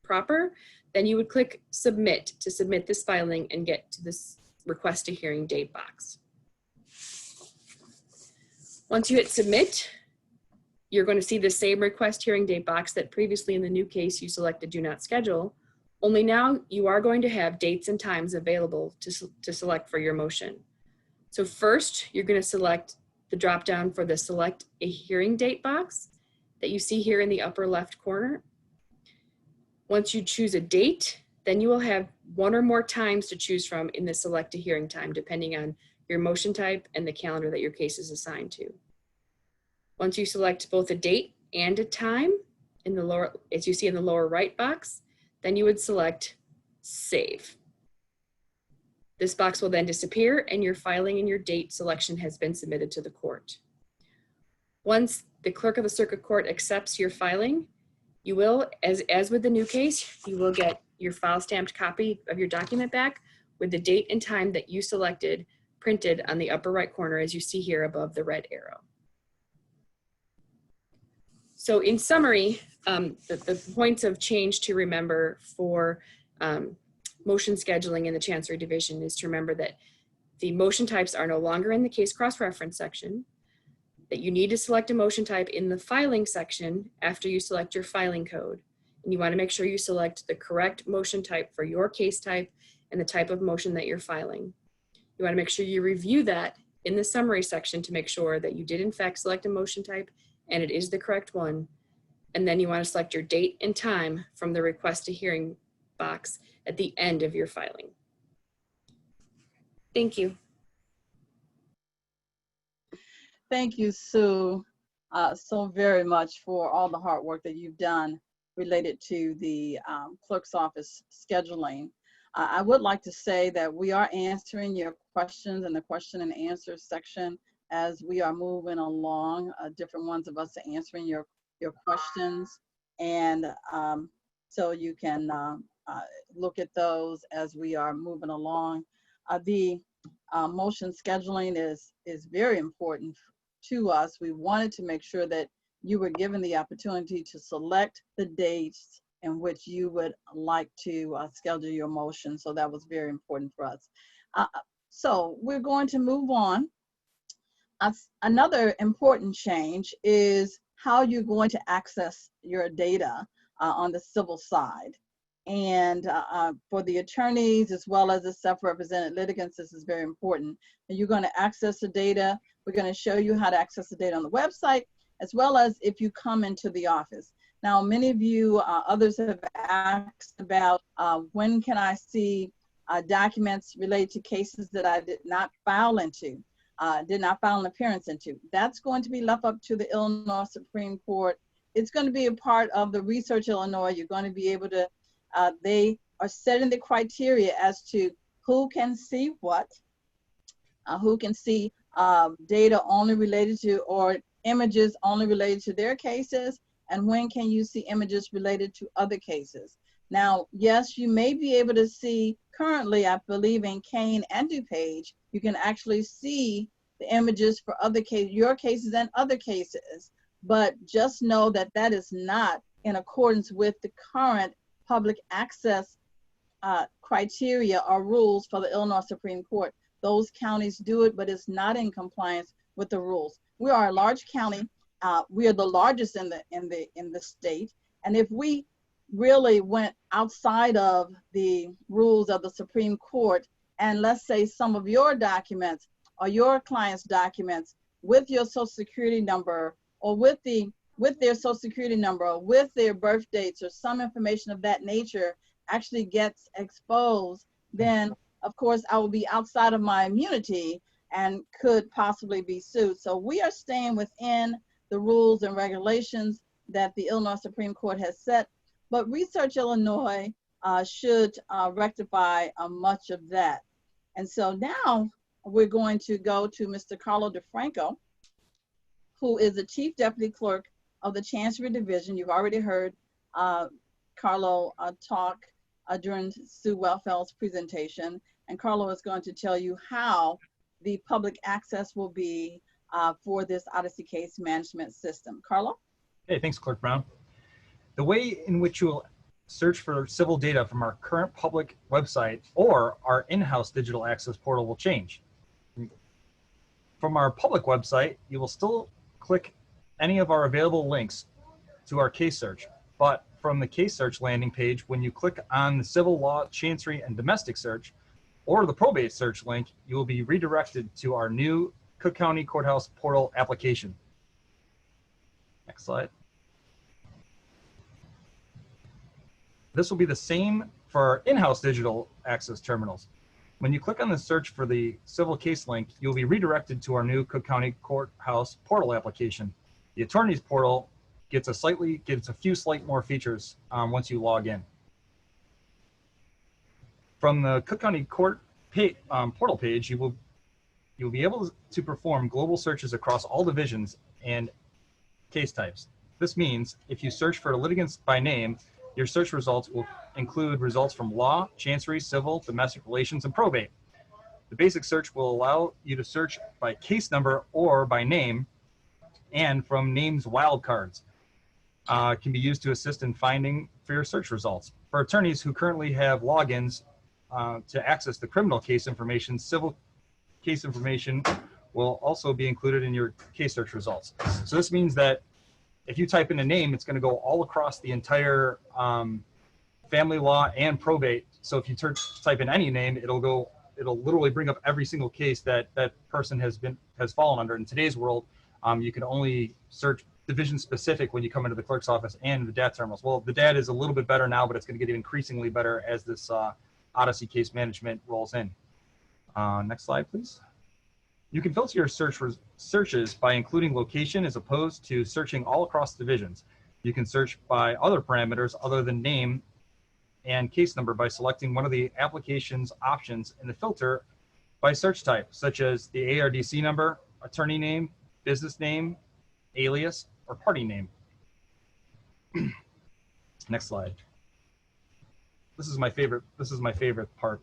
Speaker 7: proper, then you would click submit to submit this filing and get to this request a hearing date box. Once you hit submit, you're going to see the same request hearing date box that previously in the new case you selected do not schedule, only now you are going to have dates and times available to select for your motion. So first, you're going to select the drop down for the select a hearing date box that you see here in the upper left corner. Once you choose a date, then you will have one or more times to choose from in the select a hearing time, depending on your motion type and the calendar that your case is assigned to. Once you select both a date and a time in the lower, as you see in the lower right box, then you would select save. This box will then disappear and your filing and your date selection has been submitted to the court. Once the clerk of the circuit court accepts your filing, you will, as with the new case, you will get your file stamped copy of your document back with the date and time that you selected printed on the upper right corner as you see here above the red arrow. So in summary, the points of change to remember for motion scheduling in the Chancery Division is to remember that the motion types are no longer in the case cross-reference section, that you need to select a motion type in the filing section after you select your filing code. And you want to make sure you select the correct motion type for your case type and the type of motion that you're filing. You want to make sure you review that in the summary section to make sure that you did in fact select a motion type and it is the correct one. And then you want to select your date and time from the request a hearing box at the end of your filing. Thank you.
Speaker 1: Thank you, Sue, so very much for all the hard work that you've done related to the clerk's office scheduling. I would like to say that we are answering your questions in the question and answer section as we are moving along. Different ones of us are answering your questions, and so you can look at those as we are moving along. The motion scheduling is very important to us. We wanted to make sure that you were given the opportunity to select the dates in which you would like to schedule your motion. So that was very important for us. So we're going to move on. Another important change is how you're going to access your data on the civil side. And for the attorneys as well as the self-represented litigants, this is very important. And you're going to access the data. We're going to show you how to access the data on the website, as well as if you come into the office. Now, many of you, others have asked about when can I see documents related to cases that I did not file into, did not file an appearance into. That's going to be left up to the Illinois Supreme Court. It's going to be a part of the Research Illinois. You're going to be able to, they are setting the criteria as to who can see what, who can see data only related to or images only related to their cases, and when can you see images related to other cases. Now, yes, you may be able to see currently, I believe in Kane and DuPage, you can actually see the images for other cases, your cases and other cases, but just know that that is not in accordance with the current public access criteria or rules for the Illinois Supreme Court. Those counties do it, but it's not in compliance with the rules. We are a large county. We are the largest in the state, and if we really went outside of the rules of the Supreme Court, and let's say some of your documents or your client's documents with your Social Security number or with their Social Security number or with their birth dates or some information of that nature actually gets exposed, then of course I will be outside of my immunity and could possibly be sued. So we are staying within the rules and regulations that the Illinois Supreme Court has set, but Research Illinois should rectify much of that. And so now we're going to go to Mr. Carlo DeFranco, who is the Chief Deputy Clerk of the Chancery Division. You've already heard Carlo talk during Sue Wellfeld's presentation, and Carlo is going to tell you how the public access will be for this Odyssey case management system. Carlo?
Speaker 8: Hey, thanks, Clerk Brown. The way in which you will search for civil data from our current public website or our in-house digital access portal will change. From our public website, you will still click any of our available links to our case search, but from the case search landing page, when you click on the civil law, chancery, and domestic search, or the probate search link, you will be redirected to our new Cook County Courthouse portal application. Next slide. This will be the same for our in-house digital access terminals. When you click on the search for the civil case link, you'll be redirected to our new Cook County Courthouse portal application. The attorney's portal gets a few slight more features once you log in. From the Cook County Court portal page, you'll be able to perform global searches across all divisions and case types. This means if you search for litigants by name, your search results will include results from law, chancery, civil, domestic relations, and probate. The basic search will allow you to search by case number or by name, and from names wildcards can be used to assist in finding for your search results. For attorneys who currently have logins to access the criminal case information, civil case information will also be included in your case search results. So this means that if you type in a name, it's going to go all across the entire family law and probate. So if you type in any name, it'll literally bring up every single case that that person has fallen under. In today's world, you can only search division specific when you come into the clerk's office and the DAT terminals. Well, the DAT is a little bit better now, but it's going to get increasingly better as this Odyssey case management rolls in. Next slide, please. You can filter your searches by including location as opposed to searching all across divisions. You can search by other parameters other than name and case number by selecting one of the application's options in the filter by search type, such as the ARDC number, attorney name, business name, alias, or party name. Next slide. This is my favorite part.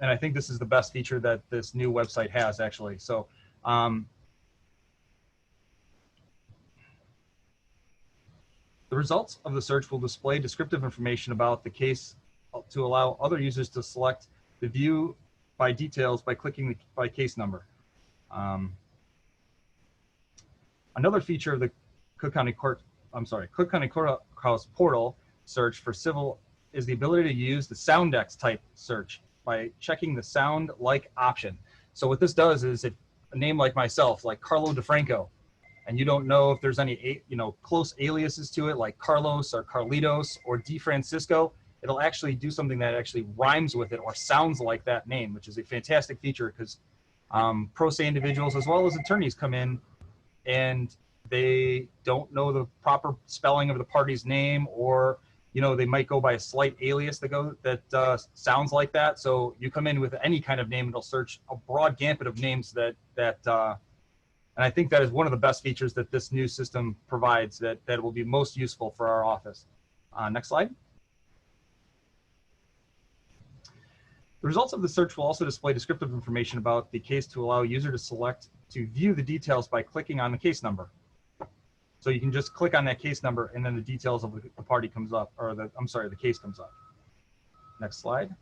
Speaker 8: And I think this is the best feature that this new website has, actually. So the results of the search will display descriptive information about the case to allow other users to select the view by details by clicking by case number. Another feature of the Cook County Courthouse portal search for civil is the ability to use the Soundex type search by checking the sound like option. So what this does is if a name like myself, like Carlo DeFranco, and you don't know if there's any close aliases to it like Carlos or Carlitos or DeFrancisco, it'll actually do something that actually rhymes with it or sounds like that name, which is a fantastic feature because pro se individuals as well as attorneys come in and they don't know the proper spelling of the party's name, or they might go by a slight alias that sounds like that. So you come in with any kind of name, it'll search a broad gambit of names and I think that is one of the best features that this new system provides that will be most useful for our office. Next slide. The results of the search will also display descriptive information about the case to allow a user to select to view the details by clicking on the case number. So you can just click on that case number and then the details of the party comes up, or the case comes up. Next slide.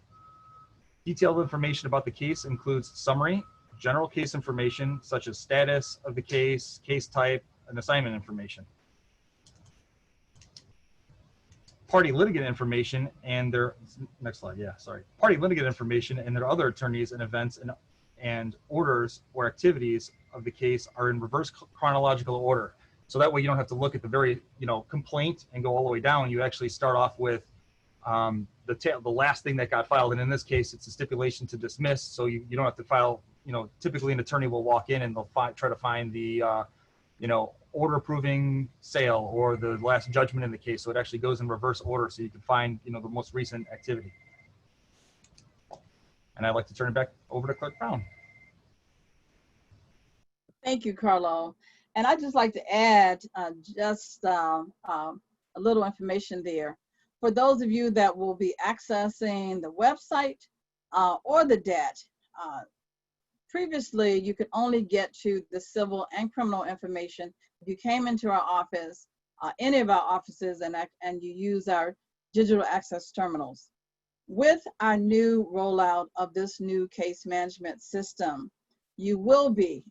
Speaker 8: Detailed information about the case includes summary, general case information such as status of the case type, and assignment information. Party litigant information and their, next slide, yeah, sorry. Party litigant information and their other attorneys and events and orders or activities of the case are in reverse chronological order. So that way you don't have to look at the very, complaint and go all the way down. You actually start off with the last thing that got filed. And in this case, it's a stipulation to dismiss. So you don't have to file, typically an attorney will walk in and they'll try to find the, order approving sale or the last judgment in the case. So it actually goes in reverse order so you can find, the most recent activity. And I'd like to turn it back over to Clerk Brown.
Speaker 1: Thank you, Carlo. And I'd just like to add a little information there. For those of you that will be accessing the website or the debt, previously you could only get to the civil and criminal information if you came into our office, any of our offices, and you use our digital access terminals. With our new rollout of this new case management system, you will be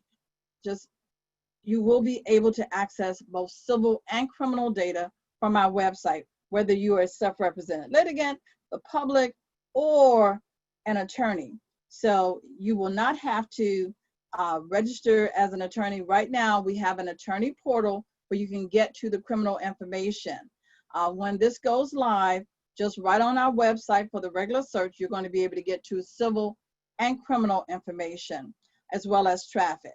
Speaker 1: able to access both civil and criminal data from our website, whether you are a self-represented litigant, the public, or an attorney. So you will not have to register as an attorney. Right now, we have an attorney portal where you can get to the criminal information. When this goes live, just right on our website for the regular search, you're going to be able to get to civil and criminal information, as well as traffic.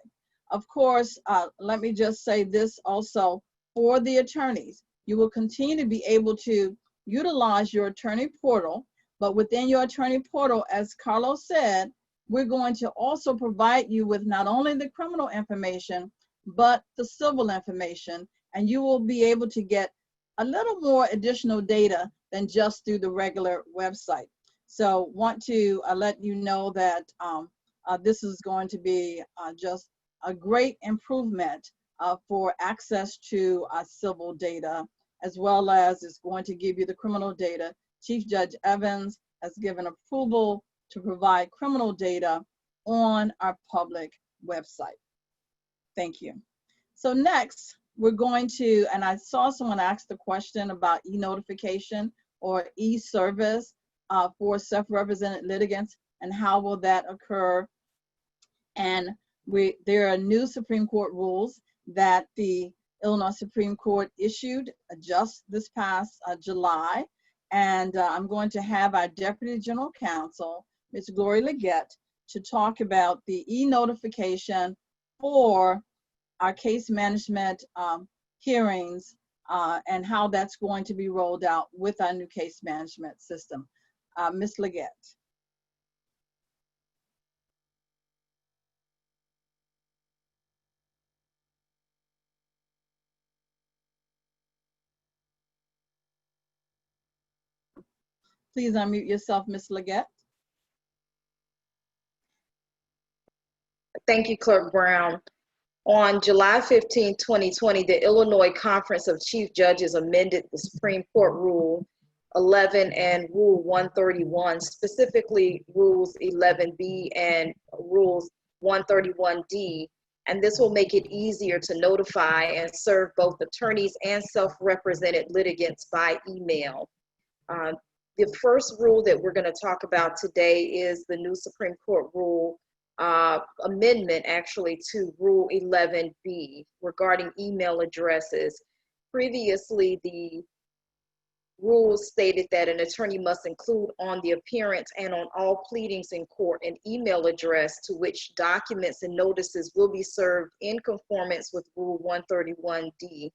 Speaker 1: Of course, let me just say this also for the attorneys. You will continue to be able to utilize your attorney portal, but within your attorney portal, as Carlos said, we're going to also provide you with not only the criminal information, but the civil information, and you will be able to get a little more additional data than just through the regular website. So want to let you know that this is going to be just a great improvement for access to civil data, as well as it's going to give you the criminal data. Chief Judge Evans has given approval to provide criminal data on our public website. Thank you. So next, we're going to, and I saw someone ask the question about e-notification or e-service for self-represented litigants, and how will that occur? And there are new Supreme Court rules that the Illinois Supreme Court issued just this past July. And I'm going to have our Deputy General Counsel, Ms. Gloria Leggett, to talk about the e-notification for our case management hearings and how that's going to be rolled out with our new case management system. Ms. Leggett. Please unmute yourself, Ms. Leggett.
Speaker 9: Thank you, Clerk Brown. On July 15, 2020, the Illinois Conference of Chief Judges amended the Supreme Court Rule 11 and Rule 131, specifically Rules 11B and Rules 131D, and this will make it easier to notify and serve both attorneys and self-represented litigants by email. The first rule that we're going to talk about today is the new Supreme Court Rule amendment actually to Rule 11B regarding email addresses. Previously, the rules stated that an attorney must include on the appearance and on all pleadings in court an email address to which documents and notices will be served in conformance with Rule 131D,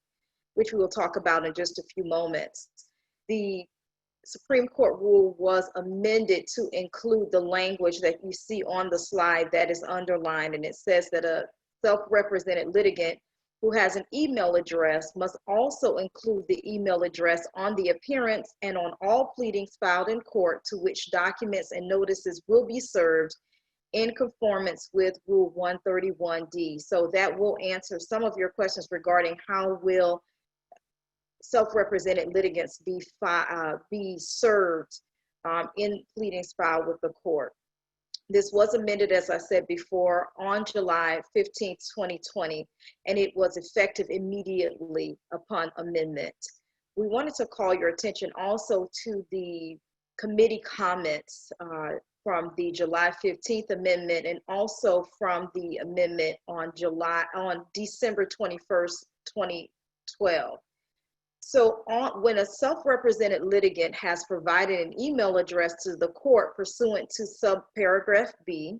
Speaker 9: which we will talk about in just a few moments. The Supreme Court rule was amended to include the language that you see on the slide that is underlined, and it says that a self-represented litigant who has an email address must also include the email address on the appearance and on all pleadings filed in court to which documents and notices will be served in conformance with Rule 131D. So that will answer some of your questions regarding how will self-represented litigants be served in pleadings filed with the court. This was amended, as I said before, on July 15, 2020, and it was effective immediately upon amendment. We wanted to call your attention also to the committee comments from the July 15th amendment and also from the amendment on December 21st, 2012. So when a self-represented litigant has provided an email address to the court pursuant to subparagraph B,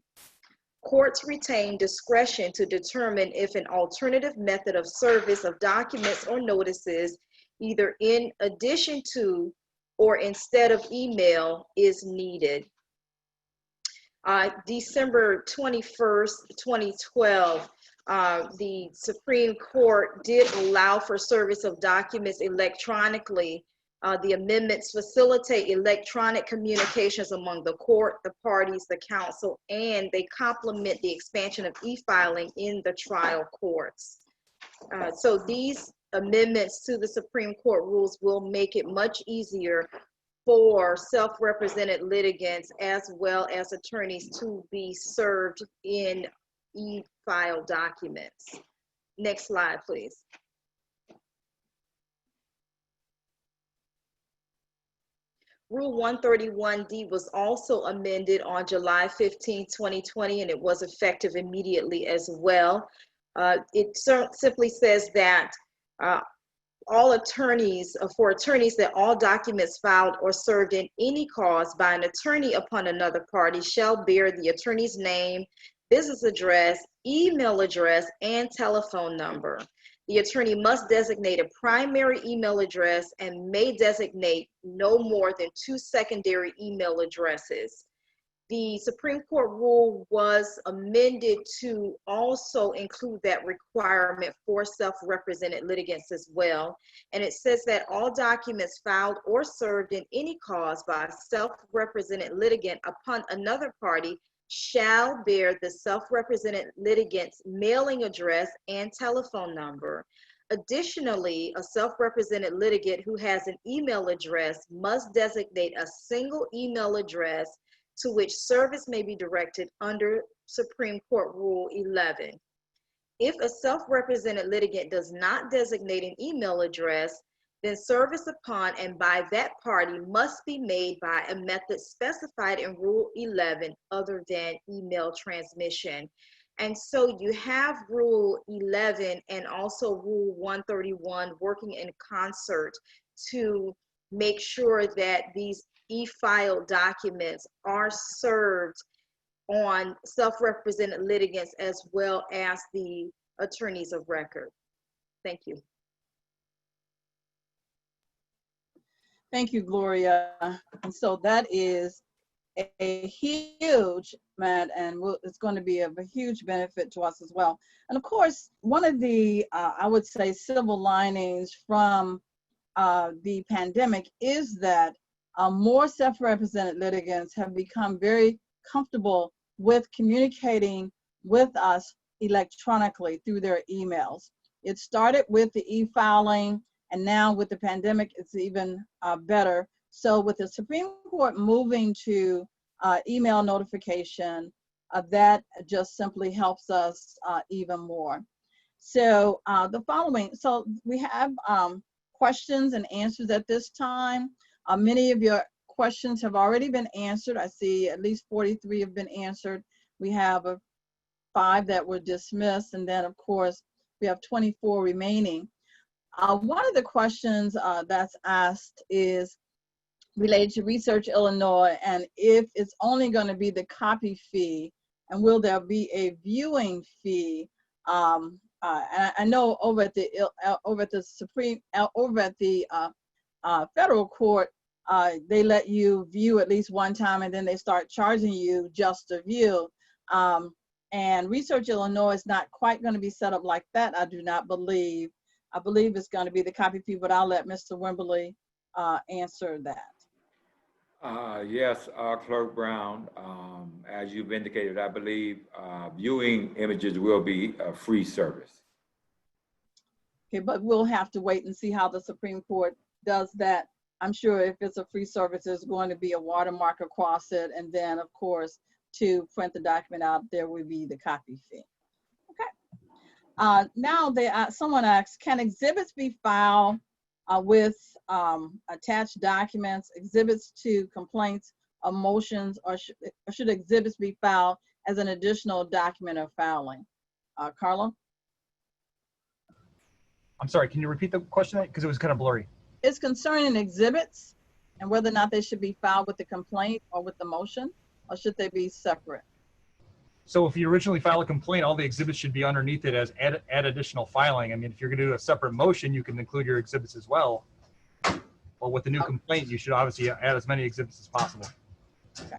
Speaker 9: courts retain discretion to determine if an alternative method of service of documents or notices, either in addition to or instead of email, is needed. December 21st, 2012, The Supreme Court did allow for service of documents electronically. The amendments facilitate electronic communications among the court, the parties, the counsel, and they complement the expansion of e-filing in the trial courts. So these amendments to the Supreme Court rules will make it much easier for self-represented litigants as well as attorneys to be served in e-file documents. Next slide, please. Rule 131D was also amended on July 15, 2020, and it was effective immediately as well. It simply says that all attorneys, for attorneys, that all documents filed or served in any cause by an attorney upon another party shall bear the attorney's name, business address, email address, and telephone number. The attorney must designate a primary email address and may designate no more than 2 secondary email addresses. The Supreme Court rule was amended to also include that requirement for self-represented litigants as well. And it says that all documents filed or served in any cause by a self-represented litigant upon another party shall bear the self-represented litigant's mailing address and telephone number. Additionally, a self-represented litigant who has an email address must designate a single email address to which service may be directed under Supreme Court Rule 11. If a self-represented litigant does not designate an email address, then service upon and by that party must be made by a method specified in Rule 11 other than email transmission. And so you have Rule 11 and also Rule 131 working in concert to make sure that these e-file documents are served on self-represented litigants as well as the attorneys of record. Thank you.
Speaker 1: Thank you, Gloria. And so that is a huge, Matt, and it's going to be of a huge benefit to us as well. And of course, one of the, I would say, silver linings from the pandemic is that more self-represented litigants have become very comfortable with communicating with us electronically through their emails. It started with the e-filing, and now with the pandemic, it's even better. So with the Supreme Court moving to email notification, that just simply helps us even more. So the following, so we have questions and answers at this time. Many of your questions have already been answered. I see at least 43 have been answered. We have 5 that were dismissed, and then of course we have 24 remaining. One of the questions that's asked is related to Research Illinois, and if it's only going to be the copy fee, and will there be a viewing fee? And I know over at the federal court, they let you view at least one time, and then they start charging you just to view. And Research Illinois is not quite going to be set up like that, I do not believe. I believe it's going to be the copy fee, but I'll let Mr. Wimberly answer that.
Speaker 3: Yes, Clerk Brown, as you've indicated, I believe viewing images will be a free service.
Speaker 1: Okay, but we'll have to wait and see how the Supreme Court does that. I'm sure if it's a free service, there's going to be a watermark across it, and then of course, to print the document out, there will be the copy fee. Now someone asks, can exhibits be filed with attached documents, exhibits to complaints or motions, or should exhibits be filed as an additional document of filing? Carla?
Speaker 8: I'm sorry, can you repeat the question? Because it was kind of blurry.
Speaker 1: It's concerning exhibits and whether or not they should be filed with the complaint or with the motion, or should they be separate?
Speaker 8: So if you originally file a complaint, all the exhibits should be underneath it as add additional filing. I mean, if you're gonna do a separate motion, you can include your exhibits as well. Well, with the new complaint, you should obviously add as many exhibits as possible.
Speaker 1: Okay.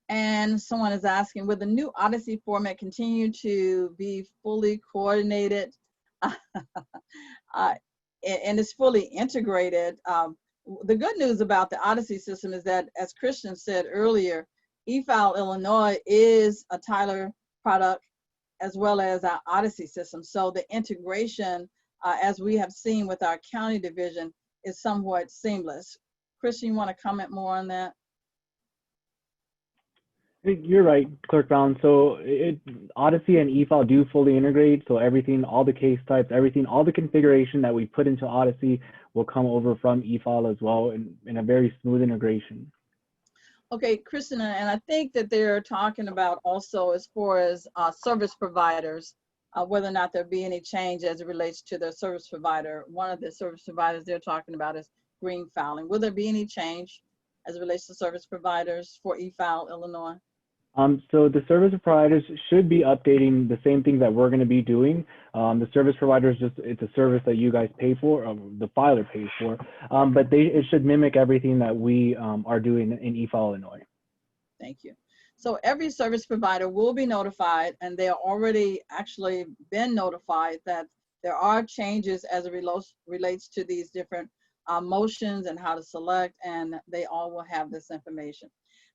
Speaker 1: And someone is asking, will the new Odyssey format continue to be fully coordinated and it's fully integrated? The good news about the Odyssey system is that, as Christian said earlier, eFile Illinois is a Tyler product as well as our Odyssey system. So the integration, as we have seen with our county division, is somewhat seamless. Christian, you want to comment more on that?
Speaker 6: You're right, Clerk Brown. So Odyssey and eFile do fully integrate. So everything, all the case types, everything, all the configuration that we put into Odyssey will come over from eFile as well in a very smooth integration.
Speaker 1: Okay, Kristen, and I think that they're talking about also as far as service providers, whether or not there be any change as it relates to their service provider. One of the service providers they're talking about is green filing. Will there be any change as it relates to service providers for eFile Illinois?
Speaker 6: So the service providers should be updating the same thing that we're going to be doing. The service provider is it's a service that you guys pay for, the filer pays for, but it should mimic everything that we are doing in eFile Illinois.
Speaker 1: Thank you. So every service provider will be notified, and they are already actually been notified that there are changes as it relates to these different motions and how to select, and they all will have this information.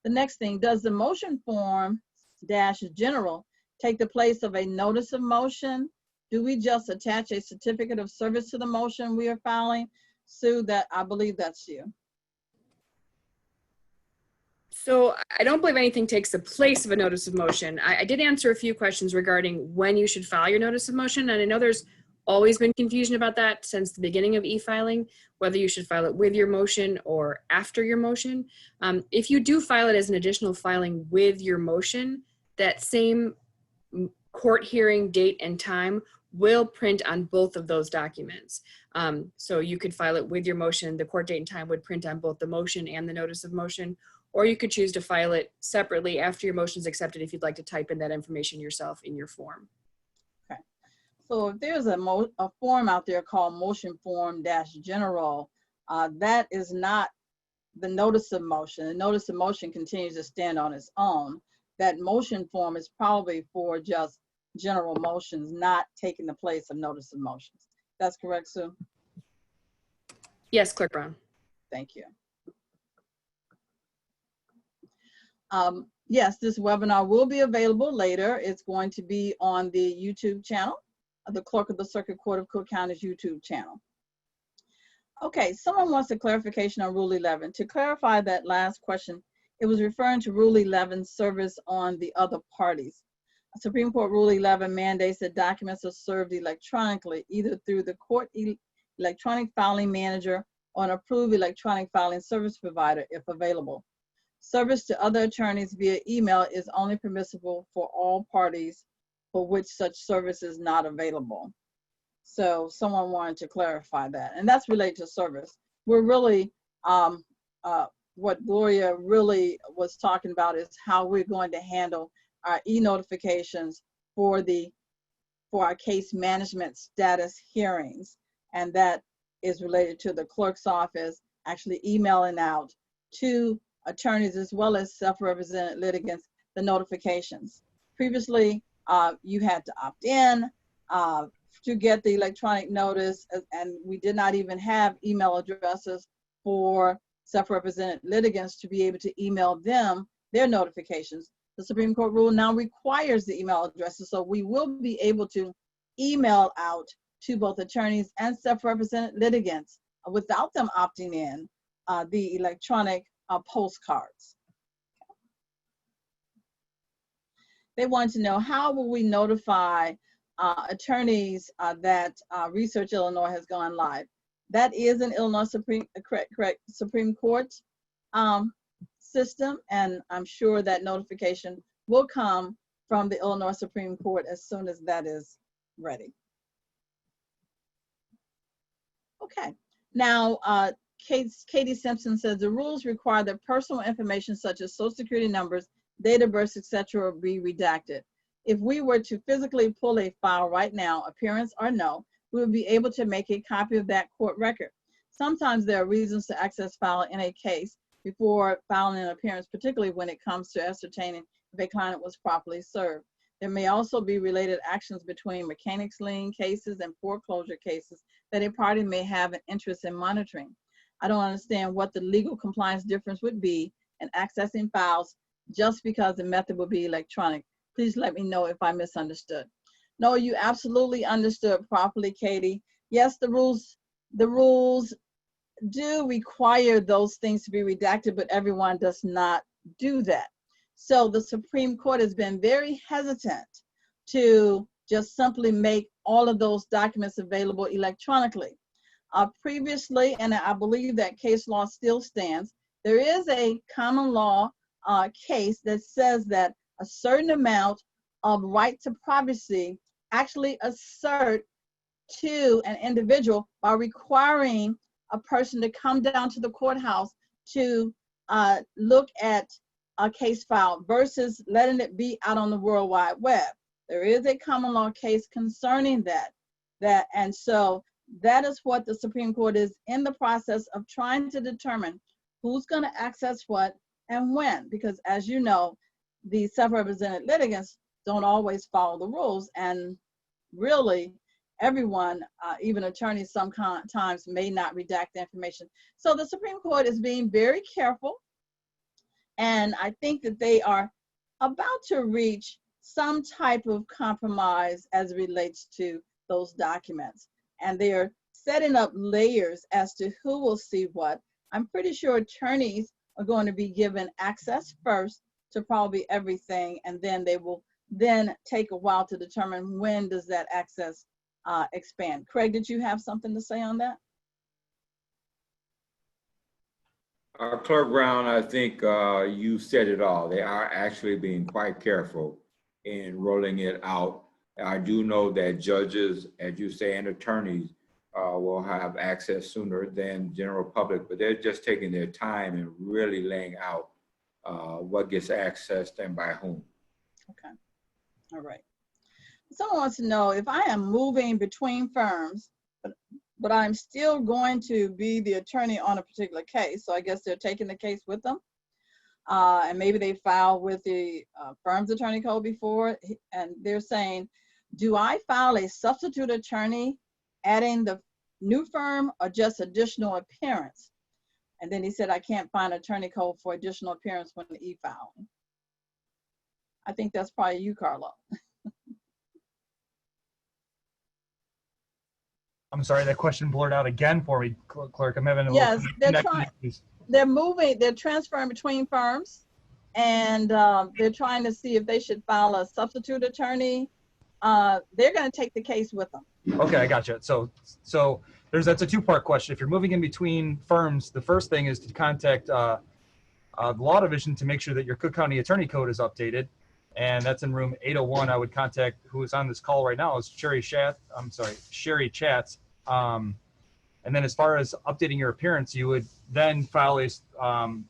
Speaker 1: The next thing, does the motion form -general take the place of a notice of motion? Do we just attach a certificate of service to the motion we are filing? Sue, that I believe that's you.
Speaker 7: So I don't believe anything takes the place of a notice of motion. I did answer a few questions regarding when you should file your notice of motion, and I know there's always been confusion about that since the beginning of e-filing, whether you should file it with your motion or after your motion. If you do file it as an additional filing with your motion, that same court hearing date and time will print on both of those documents. So you could file it with your motion, the court date and time would print on both the motion and the notice of motion, or you could choose to file it separately after your motion is accepted if you'd like to type in that information yourself in your form.
Speaker 1: So if there's a form out there called motion form -general, that is not the notice of motion. The notice of motion continues to stand on its own. That motion form is probably for just general motions, not taking the place of notice of motions. That's correct, Sue?
Speaker 7: Yes, Clerk Brown.
Speaker 1: Thank you. Yes, this webinar will be available later. It's going to be on the YouTube channel, the Clerk of the Circuit Court of Cook County's YouTube channel. Okay, someone wants a clarification on Rule 11. To clarify that last question, it was referring to Rule 11 service on the other parties. Supreme Court Rule 11 mandates that documents are served electronically, either through the court electronic filing manager or an approved electronic filing service provider if available. Service to other attorneys via email is only permissible for all parties for which such service is not available. So someone wanted to clarify that, and that's related to service. We're really, what Gloria really was talking about is how we're going to handle our e-notifications for our case management status hearings, and that is related to the clerk's office actually emailing out to attorneys as well as self-represented litigants the notifications. Previously, you had to opt in to get the electronic notice, and we did not even have email addresses for self-represented litigants to be able to email them their notifications. The Supreme Court rule now requires the email addresses, so we will be able to email out to both attorneys and self-represented litigants without them opting in the electronic postcards. They want to know, how will we notify attorneys that Research Illinois has gone live? That is an Illinois Supreme Court system, and I'm sure that notification will come from the Illinois Supreme Court as soon as that is ready. Okay, now Katie Simpson says the rules require that personal information such as social security numbers, date of birth, etc. be redacted. If we were to physically pull a file right now, appearance or no, we would be able to make a copy of that court record. Sometimes there are reasons to access file in a case before filing an appearance, particularly when it comes to ascertaining if a client was properly served. There may also be related actions between mechanics lien cases and foreclosure cases that a party may have an interest in monitoring. I don't understand what the legal compliance difference would be in accessing files just because the method would be electronic. Please let me know if I misunderstood. No, you absolutely understood properly, Katie. Yes, the rules do require those things to be redacted, but everyone does not do that. So the Supreme Court has been very hesitant to just simply make all of those documents available electronically. Previously, and I believe that case law still stands, there is a common law case that says that a certain amount of right to privacy actually assert to an individual by requiring a person to come down to the courthouse to look at a case file versus letting it be out on the World Wide Web. There is a common law case concerning that, and so that is what the Supreme Court is in the process of trying to determine who's going to access what and when, because as you know, the self-represented litigants don't always follow the rules, and really everyone, even attorneys sometimes may not redact the information. So the Supreme Court is being very careful, and I think that they are about to reach some type of compromise as it relates to those documents. And they're setting up layers as to who will see what. I'm pretty sure attorneys are going to be given access first to probably everything, and then they will then take a while to determine when does that access expand. Craig, did you have something to say on that?
Speaker 3: Clerk Brown, I think you said it all. They are actually being quite careful in rolling it out. I do know that judges, as you say, and attorneys will have access sooner than general public, but they're just taking their time and really laying out what gets accessed and by whom.
Speaker 1: Okay, all right. Someone wants to know if I am moving between firms, but I'm still going to be the attorney on a particular case. So I guess they're taking the case with them. And maybe they filed with the firm's attorney code before, and they're saying, do I file a substitute attorney adding the new firm or just additional appearance? And then he said, I can't find attorney code for additional appearance when e-filing. I think that's probably you, Carlo.
Speaker 8: I'm sorry, that question blurred out again for me, Clerk. I'm having a
Speaker 1: Yes,
Speaker 8: little
Speaker 1: they're transferring between firms, and they're trying to see if they should file a substitute attorney. They're going to take the case with them.
Speaker 8: Okay, I gotcha. So that's a two-part question. If you're moving in between firms, the first thing is to contact the law division to make sure that your Cook County Attorney Code is updated, and that's in room 801. I would contact who is on this call right now is Sherry Chatz. And then as far as updating your appearance, you would then file a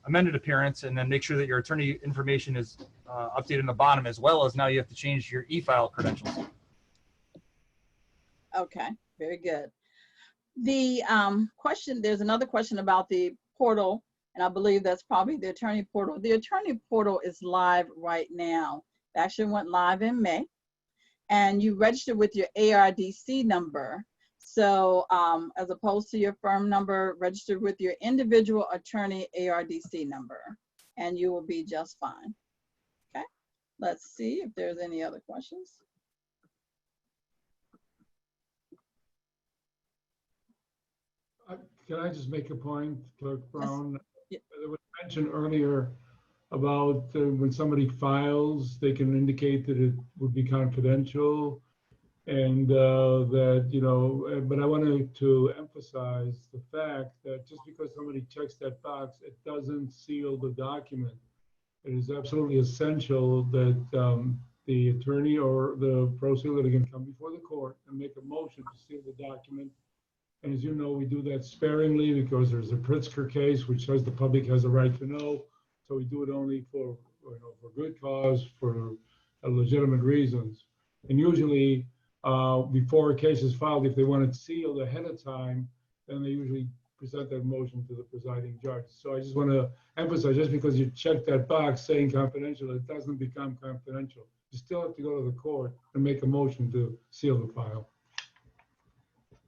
Speaker 8: amended appearance and then make sure that your attorney information is updated in the bottom, as well as now you have to change your e-file credentials.
Speaker 1: Okay, very good. The question, there's another question about the portal, and I believe that's probably the attorney portal. The attorney portal is live right now. It actually went live in May, and you register with your ARDC number. So as opposed to your firm number, register with your individual attorney ARDC number, and you will be just fine. Okay, let's see if there's any other questions.
Speaker 2: Can I just make a point, Clerk Brown?
Speaker 1: Yes.
Speaker 2: It was mentioned earlier about when somebody files, they can indicate that it would be confidential, and that, you know, but I wanted to emphasize the fact that just because somebody checks that box, it doesn't seal the document. It is absolutely essential that the attorney or the pro se litigant come before the court and make a motion to seal the document. And as you know, we do that sparingly because there's a Pritzker case which says the public has a right to know. So we do it only for, you know, for good cause, for legitimate reasons. And usually before a case is filed, if they want it sealed ahead of time, then they usually present that motion to the presiding judge. So I just want to emphasize, just because you check that box saying confidential, it doesn't become confidential. You still have to go to the court and make a motion to seal the file.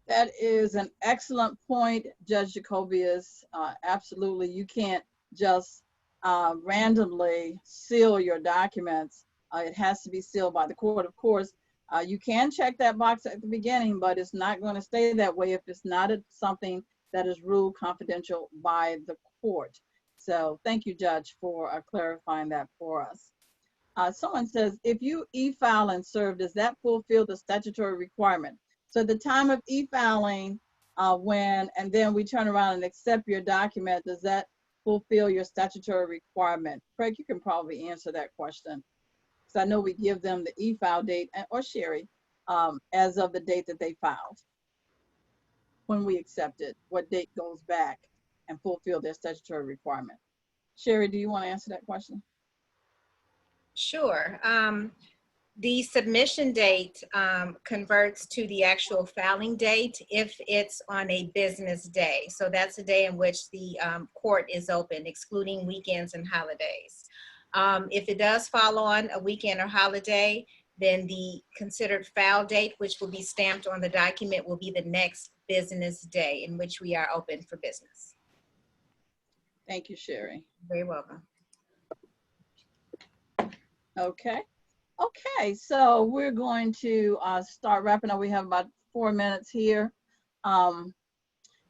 Speaker 1: That is an excellent point, Judge Jacobius. Absolutely, you can't just randomly seal your documents. It has to be sealed by the court. Of course, you can check that box at the beginning, but it's not going to stay that way if it's not something that is ruled confidential by the court. So thank you, Judge, for clarifying that for us. Someone says, if you e-file and serve, does that fulfill the statutory requirement? So at the time of e-filing, and then we turn around and accept your document, does that fulfill your statutory requirement? Craig, you can probably answer that question. Because I know we give them the e-file date, or Sherry, as of the date that they filed. When we accept it, what date goes back and fulfill their statutory requirement? Sherry, do you want to answer that question?
Speaker 5: Sure. The submission date converts to the actual filing date if it's on a business day. So that's the day in which the court is open, excluding weekends and holidays. If it does fall on a weekend or holiday, then the considered file date, which will be stamped on the document, will be the next business day in which we are open for business.
Speaker 1: Thank you, Sherry.
Speaker 5: Very welcome.
Speaker 1: Okay. Okay, so we're going to start wrapping up. We have about 4 minutes here.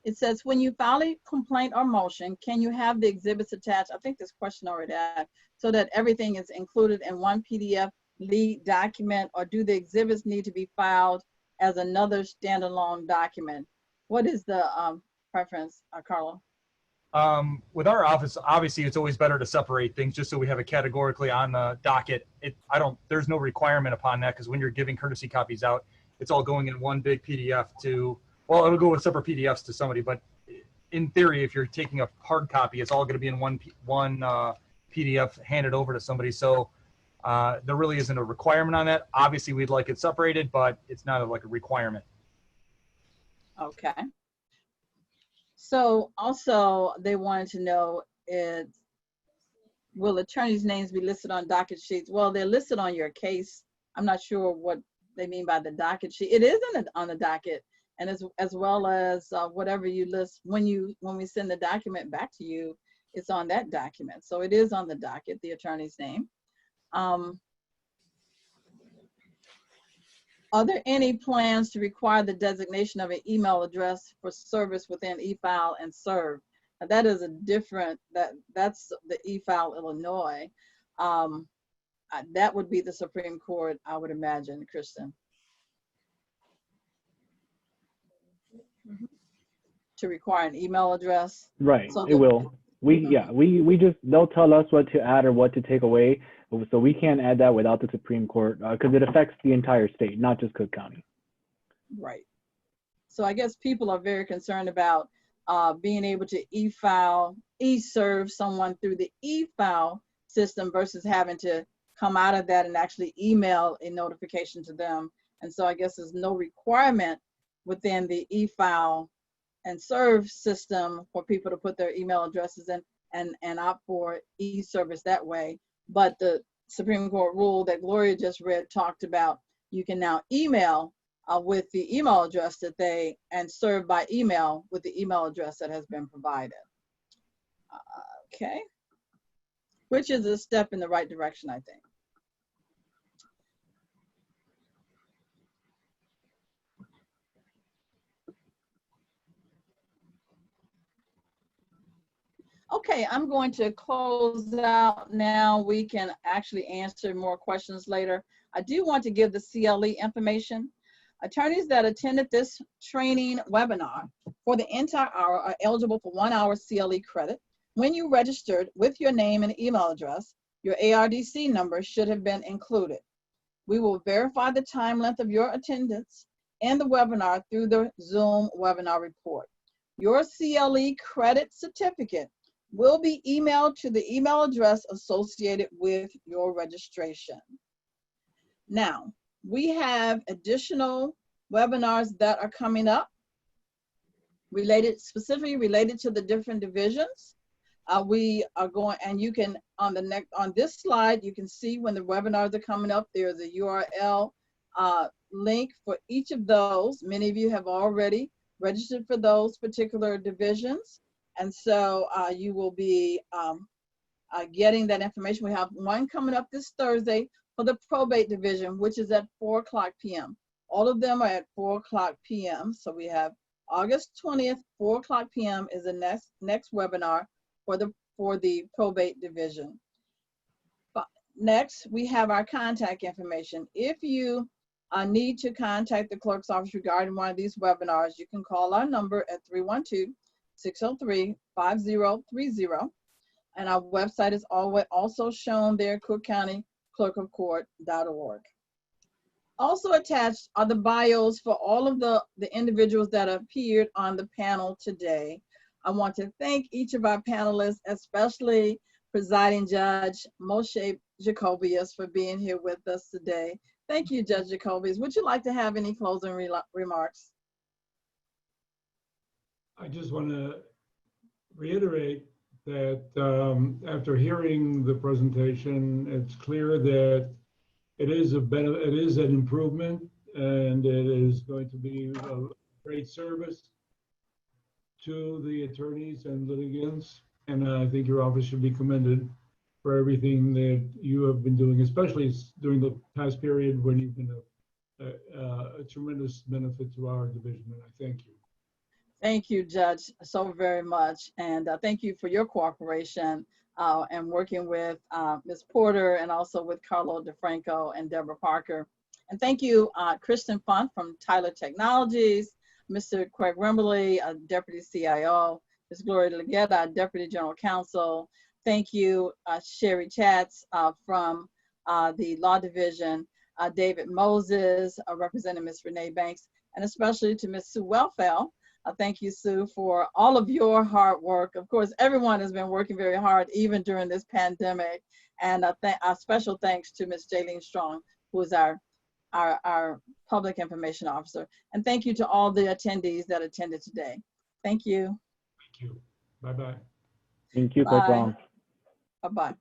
Speaker 1: It says, when you file a complaint or motion, can you have the exhibits attached? I think this question already asked, so that everything is included in one PDF lead document, or do the exhibits need to be filed as another standalone document? What is the preference, Carla?
Speaker 8: With our office, obviously, it's always better to separate things just so we have it categorically on the docket. There's no requirement upon that, because when you're giving courtesy copies out, it's all going in one big PDF well, it'll go with separate PDFs to somebody, but in theory, if you're taking a hard copy, it's all going to be in one PDF handed over to somebody. So there really isn't a requirement on that. Obviously, we'd like it separated, but it's not like a requirement.
Speaker 1: Okay. So also they wanted to know, will attorneys' names be listed on docket sheets? Well, they're listed on your case. I'm not sure what they mean by the docket sheet. It is on the docket, and as well as whatever you list when we send the document back to you, it's on that document. So it is on the docket, the attorney's name. Are there any plans to require the designation of an email address for service within eFile and serve? Now that is a different, that's the eFile Illinois. That would be the Supreme Court, I would imagine, Kristen. To require an email address.
Speaker 6: Right,
Speaker 1: So
Speaker 6: it will. We just, they'll tell us what to add or what to take away. So we can't add that without the Supreme Court, because it affects the entire state, not just Cook County.
Speaker 1: Right. So I guess people are very concerned about being able to e-serve someone through the e-file system versus having to come out of that and actually email a notification to them. And so I guess there's no requirement within the e-file and serve system for people to put their email addresses in and opt for e-service that way. But the Supreme Court rule that Gloria just read talked about you can now email with the email address and serve by email with the email address that has been provided. Okay, which is a step in the right direction, I think. Okay, I'm going to close out now. We can actually answer more questions later. I do want to give the CLE information. Attorneys that attended this training webinar for the entire hour are eligible for 1 hour CLE credit. When you registered with your name and email address, your ARDC number should have been included. We will verify the time length of your attendance and the webinar through the Zoom webinar report. Your CLE credit certificate will be emailed to the email address associated with your registration. Now, we have additional webinars that are coming up. specifically related to the different divisions. We are going, and you can, on this slide, you can see when the webinars are coming up. There's a URL link for each of those. Many of you have already registered for those particular divisions. And so you will be getting that information. We have one coming up this Thursday for the probate division, which is at 4:00 p.m. All of them are at 4:00 p.m. So we have August 20th, 4:00 p.m. is the next webinar for the probate division. But next, we have our contact information. If you need to contact the clerk's office regarding one of these webinars, you can call our number at 312-603-5030. And our website is also shown there, cookcountyclerkofcourt.org. Also attached are the bios for all of the individuals that appeared on the panel today. I want to thank each of our panelists, especially Presiding Judge Moshe Jacobius, for being here with us today. Thank you, Judge Jacobius. Would you like to have any closing remarks?
Speaker 2: I just want to reiterate that after hearing the presentation, it's clear that it is an improvement, and it is going to be a great service to the attorneys and litigants. And I think your office should be commended for everything that you have been doing, especially during the past period when you've been a tremendous benefit to our division. And I thank you.
Speaker 1: Thank you, Judge, so very much. And thank you for your cooperation and working with Ms. Porter and also with Carlo DeFranco and Deborah Parker. And thank you, Kristen Font from Tyler Technologies, Mr. Craig Wimberly, Deputy CIO, Ms. Gloria Legetta, Deputy General Counsel. Thank you, Sherry Chatz from the Law Division, David Moses, representing Ms. Renee Banks, and especially to Ms. Sue Wellfell. Thank you, Sue, for all of your hard work. Of course, everyone has been working very hard, even during this pandemic. And a special thanks to Ms. Jaylene Strong, who is our public information officer. And thank you to all the attendees that attended today. Thank you.
Speaker 2: Thank you. Bye-bye.
Speaker 6: Thank you, Clerk Brown.
Speaker 1: Bye-bye.